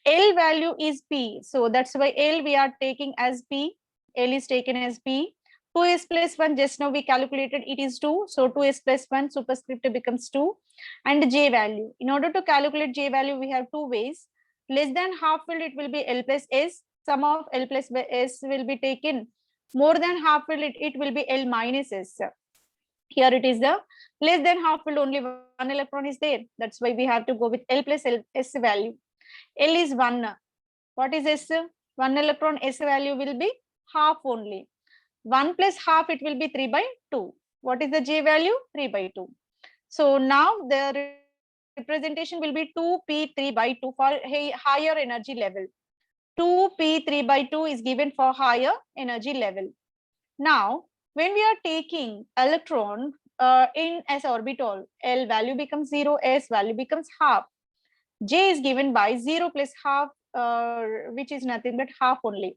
L value is P, so that's why L we are taking as P. L is taken as P. 2s plus 1, just now we calculated it is 2. So 2s plus 1 superscript becomes 2. And j value. In order to calculate j value, we have two ways. Less than half filled, it will be L plus S. Sum of L plus S will be taken. More than half filled, it will be L minus S. Here it is the less than half filled, only one electron is there. That's why we have to go with L plus L S value. L is 1. What is S? 1 electron, S value will be half only. 1 plus half, it will be 3 by 2. What is the J value? 3 by 2. So now the representation will be 2p3 by 2 for higher energy level. 2p3 by 2 is given for higher energy level. Now, when we are taking electron in s orbital, L value becomes 0, S value becomes half. J is given by 0 plus half, which is nothing but half only.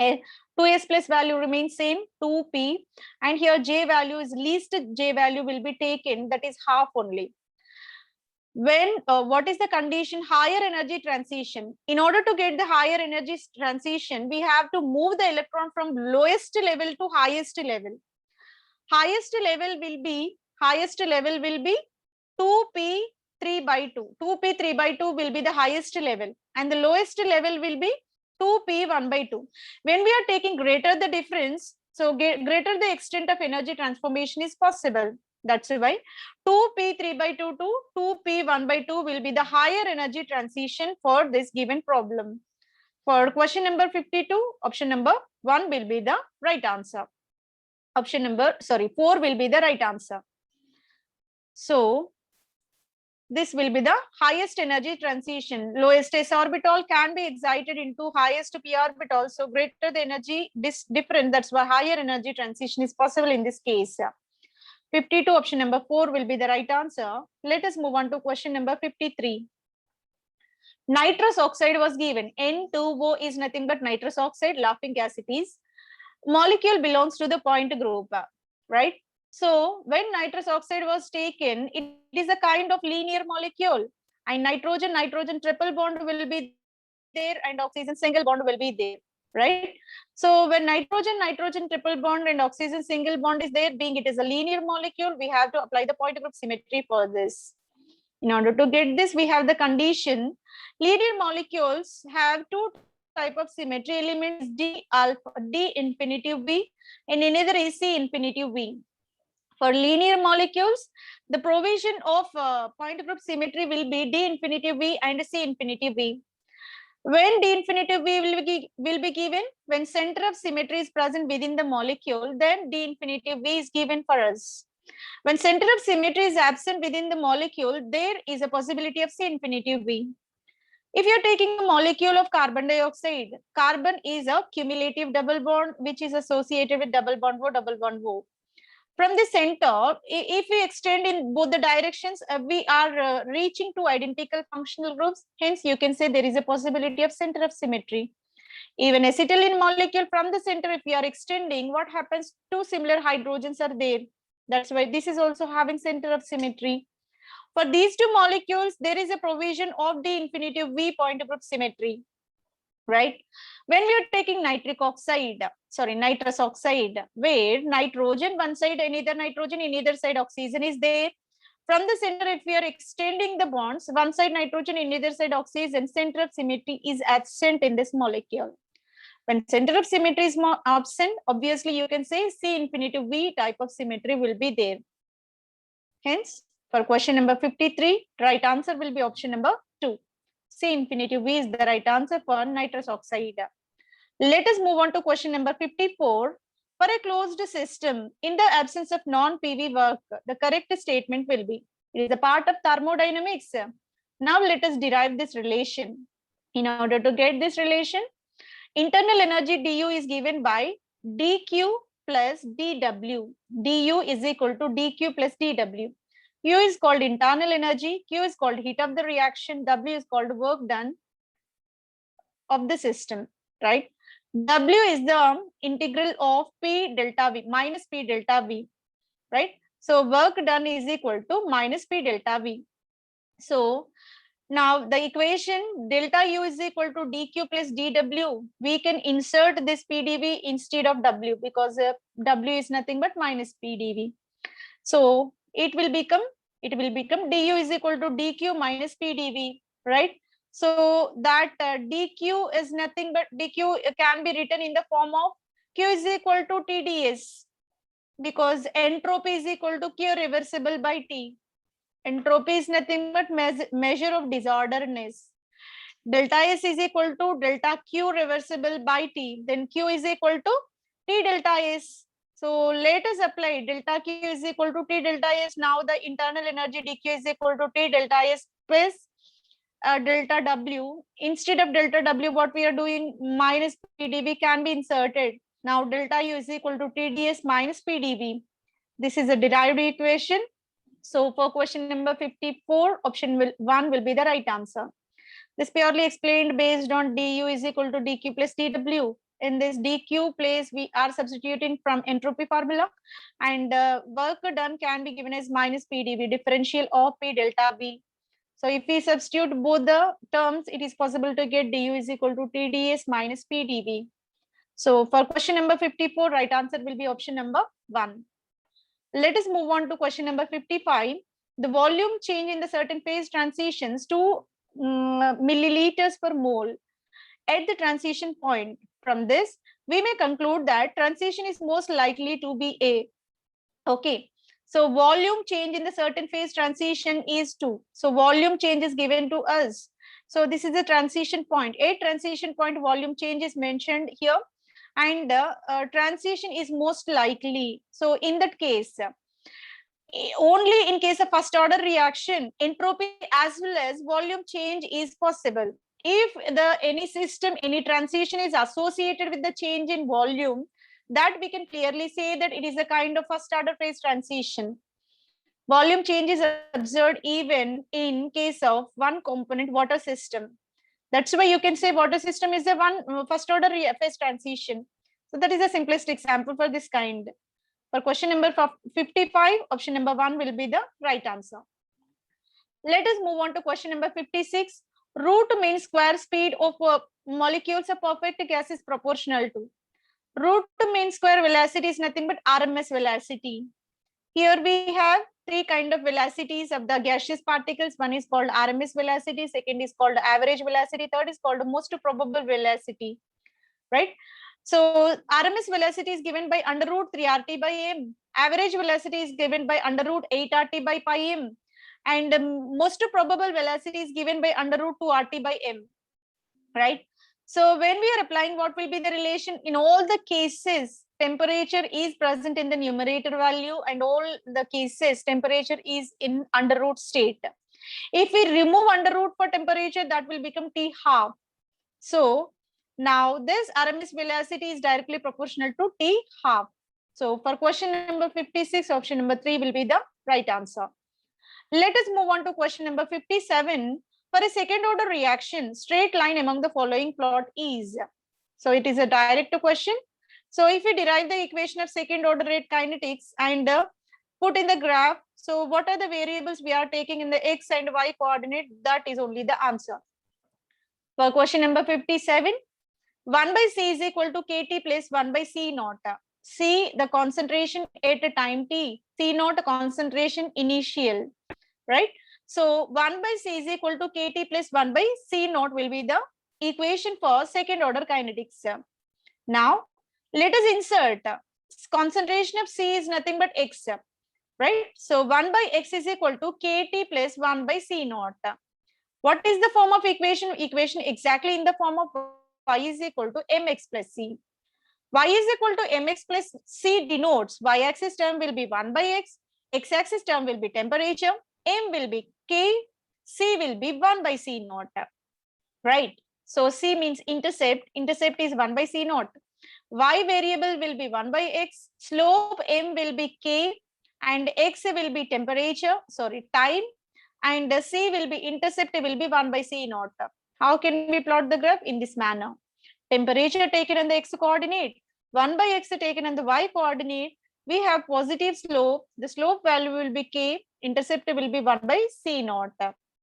2s plus value remains same, 2p, and here j value is least j value will be taken, that is half only. When what is the condition? Higher energy transition. In order to get the higher energy transition, we have to move the electron from lowest level to highest level. Highest level will be 2p3 by 2. 2p3 by 2 will be the highest level, and the lowest level will be 2p1 by 2. When we are taking greater the difference, so greater the extent of energy transformation is possible. That's why 2p3 by 2 to 2p1 by 2 will be the higher energy transition for this given problem. For question number 52, option number 1 will be the right answer. Option number 4 will be the right answer. So this will be the highest energy transition. Lowest s orbital can be excited into highest p orbital. So greater the energy difference, that's why higher energy transition is possible in this case. 52, option number 4 will be the right answer. Let us move on to question number 53. Nitrous oxide was given. N2O is nothing but nitrous oxide, laughing gas it is. Molecule belongs to the point group, right? So when nitrous oxide was taken, it is a kind of linear molecule, and nitrogen triple bond will be there, and oxygen single bond will be there, right? So when nitrogen triple bond and oxygen single bond is there, being it is a linear molecule, we have to apply the point group symmetry for this. In order to get this, we have the condition. Linear molecules have two type of symmetry elements, d alpha, d infinitive v, and another is c infinitive v. For linear molecules, the provision of point group symmetry will be d infinitive v and c infinitive v. When d infinitive v will be given, when center of symmetry is present within the molecule, then d infinitive v is given for us. When center of symmetry is absent within the molecule, there is a possibility of c infinitive v. If you're taking a molecule of carbon dioxide, carbon is a cumulative double bond which is associated with double bond O. From the center, if we extend in both the directions, we are reaching to identical functional groups. Hence, you can say there is a possibility of center of symmetry. Even acetylene molecule, from the center, if we are extending, what happens? Two similar hydrogens are there. That's why this is also having center of symmetry. For these two molecules, there is a provision of d infinitive v point group symmetry, right? When we are taking nitrous oxide, where nitrogen one side and either nitrogen in either side oxygen is there. From the center, if we are extending the bonds, one side nitrogen in either side oxygen, center of symmetry is absent in this molecule. When center of symmetry is more absent, obviously you can say C infinitive V type of symmetry will be there. Hence, for question number 53, right answer will be option number 2. C infinitive V is the right answer for nitrous oxide. Let us move on to question number 54. For a closed system, in the absence of non-PV work, the correct statement will be, it is a part of thermodynamics. Now let us derive this relation. In order to get this relation, internal energy du is given by dq plus dw. du is equal to dq plus dw. U is called internal energy, Q is called heat of the reaction, W is called work done of the system, right? W is the integral of P delta V minus P delta V, right? So work done is equal to minus P delta V. So Now the equation delta U is equal to dq plus dw. We can insert this pdv instead of w because w is nothing but minus pdv. So it will become du is equal to dq minus pdv, right? So that dq is nothing but dq can be written in the form of q is equal to tds, because entropy is equal to q reversible by t. Entropy is nothing but measure of disorderness. Delta S is equal to delta Q reversible by T. Then Q is equal to T delta S. So let us apply delta Q is equal to T delta S. Now the internal energy dQ is equal to T delta S plus delta W. Instead of delta W, what we are doing, minus PdV can be inserted. Now delta U is equal to TdS minus PdV. This is a derived equation. So for question number 54, option 1 will be the right answer. This purely explained based on du is equal to dq plus dw. In this dq place, we are substituting from entropy formula, and work done can be given as minus pdv, differential of p delta v. So if we substitute both the terms, it is possible to get du is equal to tds minus pdv. So for question number 54, right answer will be option number 1. Let us move on to question number 55. The volume change in the certain phase transitions to milliliters per mole at the transition point. From this, we may conclude that transition is most likely to be A. Okay. So volume change in the certain phase transition is 2. So volume change is given to us. So this is the transition point. A transition point volume change is mentioned here, and transition is most likely. So in that case, only in case of first order reaction, entropy as well as volume change is possible. If any system, any transition is associated with the change in volume, that we can clearly say that it is a kind of first order phase transition. Volume change is observed even in case of one component water system. That's why you can say water system is a one first order phase transition. So that is a simplest example for this kind. For question number 55, option number 1 will be the right answer. Let us move on to question number 56. Root mean square speed of molecules of perfect gas is proportional to. Root mean square velocity is nothing but RMS velocity. Here we have 3 kind of velocities of the gaseous particles. One is called RMS velocity, second is called average velocity, third is called most probable velocity, right? So RMS velocity is given by under root 3 RT by M. Average velocity is given by under root 8 RT by pi M. And most probable velocity is given by under root 2 RT by M, right? So when we are applying, what will be the relation? In all the cases, temperature is present in the numerator value, and all the cases, temperature is in under root state. If we remove under root for temperature, that will become T half. So now this RMS velocity is directly proportional to T half. So for question number 56, option number 3 will be the right answer. Let us move on to question number 57. For a second order reaction, straight line among the following plot is. So it is a direct question. So if we derive the equation of second order rate kinetics and put in the graph, so what are the variables we are taking in the x and y coordinate? That is only the answer. For question number 57, 1 by C is equal to KT plus 1 by C naught. C, the concentration at a time T, C naught concentration initial, right? So 1 by C is equal to KT plus 1 by C naught will be the equation for second order kinetics. Now, let us insert concentration of C is nothing but X, right? So 1 by X is equal to KT plus 1 by C naught. What is the form of equation? Equation exactly in the form of y is equal to mx plus c. Y is equal to mx plus c denotes y-axis term will be 1 by x-axis term will be temperature, m will be k, c will be 1 by c naught, right? So c means intercept is 1 by c naught. Y variable will be 1 by x, slope m will be k, and x will be time, and c will be intercept will be 1 by c naught. How can we plot the graph? In this manner. Temperature taken on the x coordinate, 1 by x taken on the y coordinate, we have positive slope. The slope value will be k, intercept will be 1 by c naught.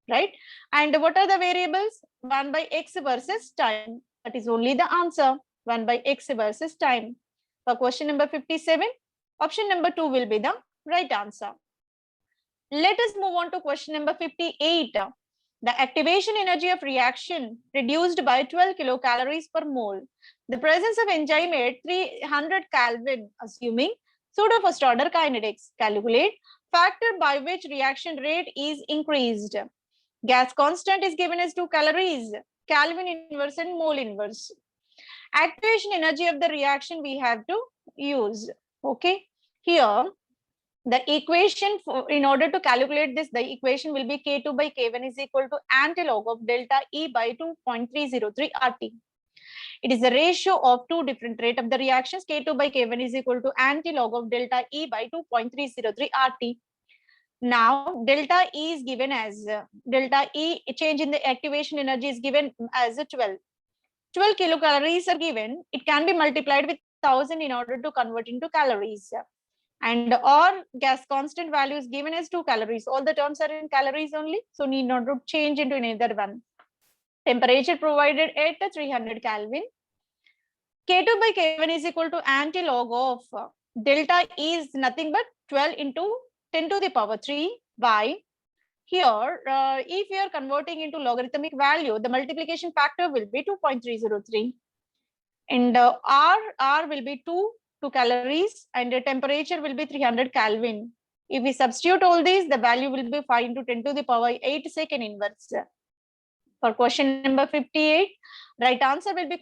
right? And what are the variables? 1 by x versus time. That is only the answer. 1 by x versus time. For question number 57, option number 2 will be the right answer. Let us move on to question number 58. The activation energy of reaction reduced by 12 kilocalories per mole. The presence of enzyme at 300 Kelvin, assuming pseudo first order kinetics. Calculate factor by which reaction rate is increased. Gas constant is given as 2 calories, Kelvin inverse and mole inverse. Activation energy of the reaction we have to use. Okay, here the equation in order to calculate this, the equation will be K2 by K1 is equal to antilog of delta E by 2.303 RT. It is the ratio of two different rate of the reactions. K2 by K1 is equal to antilog of delta E by 2.303 RT. Now delta E is given as delta E change in the activation energy is given as 12 kilocalories are given. It can be multiplied with 1000 in order to convert into calories. And or gas constant value is given as 2 calories. All the terms are in calories only, so need not to change into another one. Temperature provided at 300 Kelvin. K2 by K1 is equal to antilog of delta E is nothing but 12 into 10 to the power 3 by here. If you are converting into logarithmic value, the multiplication factor will be 2.303, and R will be 2 calories, and the temperature will be 300 Kelvin. If we substitute all these, the value will be 5 into 10 to the power 8 second inverse. For question number 58, right answer will be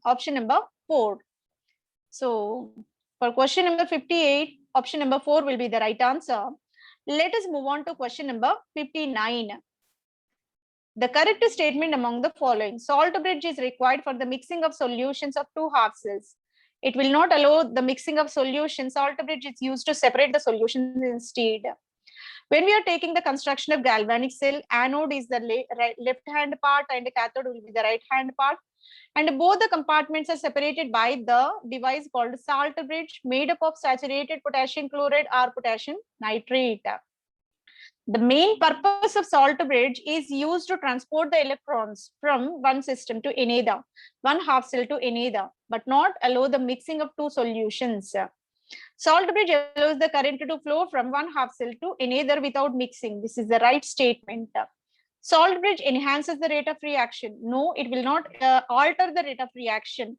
option number 4. So for question number 58, option number 4 will be the right answer. Let us move on to question number 59. The correct statement among the following: salt bridge is required for the mixing of solutions of two half cells. It will not allow the mixing of solutions. Salt bridge is used to separate the solutions instead. When we are taking the construction of galvanic cell, anode is the left hand part and cathode will be the right hand part. And both the compartments are separated by the device called salt bridge, made up of saturated potassium chloride or potassium nitrate. The main purpose of salt bridge is used to transport the electrons from one system to another, one half cell to another, but not allow the mixing of two solutions. Salt bridge allows the current to flow from one half cell to another without mixing. This is the right statement. Salt bridge enhances the rate of reaction. No, it will not alter the rate of reaction.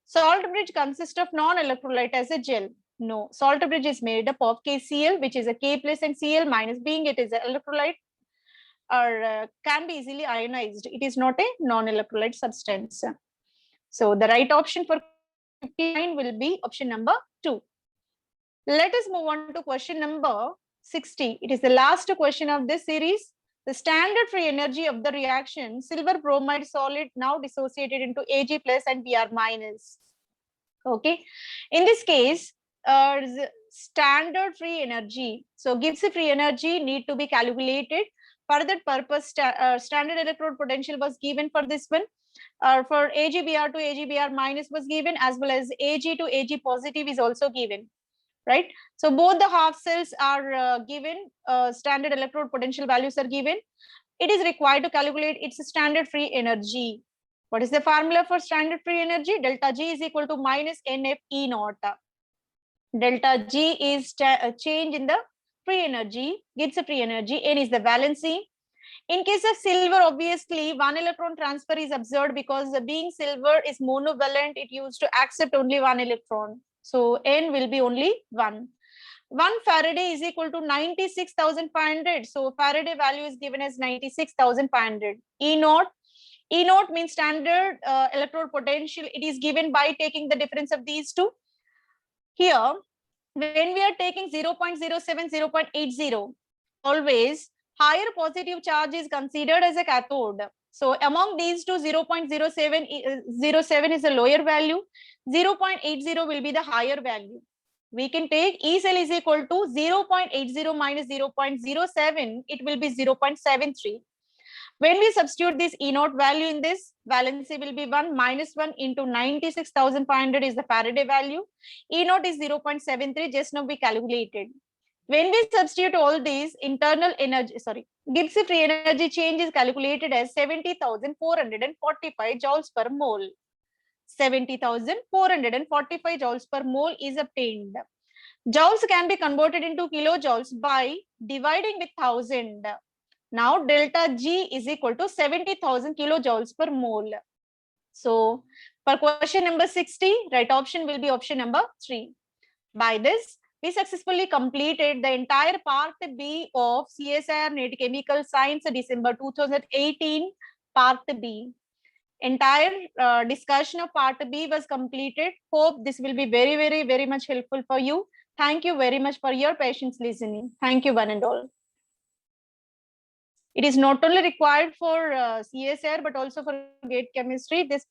Salt bridge consists of non-electrolyte as a gel. No, salt bridge is made up of KCl, which is a K plus and Cl minus, being it is an electrolyte or can be easily ionized. It is not a non-electrolyte substance. So the right option for 59 will be option number 2. Let us move on to question number 60. It is the last question of this series. The standard free energy of the reaction silver bromide solid now dissociated into Ag plus and Br minus. Okay, in this case, standard free energy. So Gibbs free energy need to be calculated. For that purpose, standard electrode potential was given for this one. For AgBr to AgBr minus was given, as well as Ag to Ag positive is also given. Right, so both the half cells are given, standard electrode potential values are given. It is required to calculate its standard free energy. What is the formula for standard free energy? Delta G is equal to minus NF E naught. Delta G is change in the free energy, Gibbs free energy. N is the valency. In case of silver, obviously one electron transfer is observed because being silver is monovalent, it used to accept only one electron. So N will be only 1. 1 Faraday is equal to 96,500. So Faraday value is given as 96,500. E naught means standard electrode potential. It is given by taking the difference of these two. Here, when we are taking 0.07, 0.80, always higher positive charge is considered as a cathode. So among these two, 0.07 is a lower value, 0.80 will be the higher value. We can take E cell is equal to 0.80 minus 0.07, it will be 0.73. When we substitute this E naught value in this, valency will be 1 minus 1 into 96,500 is the Faraday value. E naught is 0.73, just now we calculated. When we substitute all these, internal energy, Gibbs free energy change is calculated as 70,445 joules per mole. 70,445 joules per mole is obtained. Joules can be converted into kilojoules by dividing with 1000. Now delta G is equal to 70,000 kilojoules per mole. So for question number 60, right option will be option number 3. By this, we successfully completed the entire part B of CSIR NET Chemical Science December 2018 part B. Entire discussion of part B was completed. Hope this will be very much helpful for you. Thank you very much for your patience listening. Thank you one and all. It is not only required for CSIR but also for GATE chemistry. This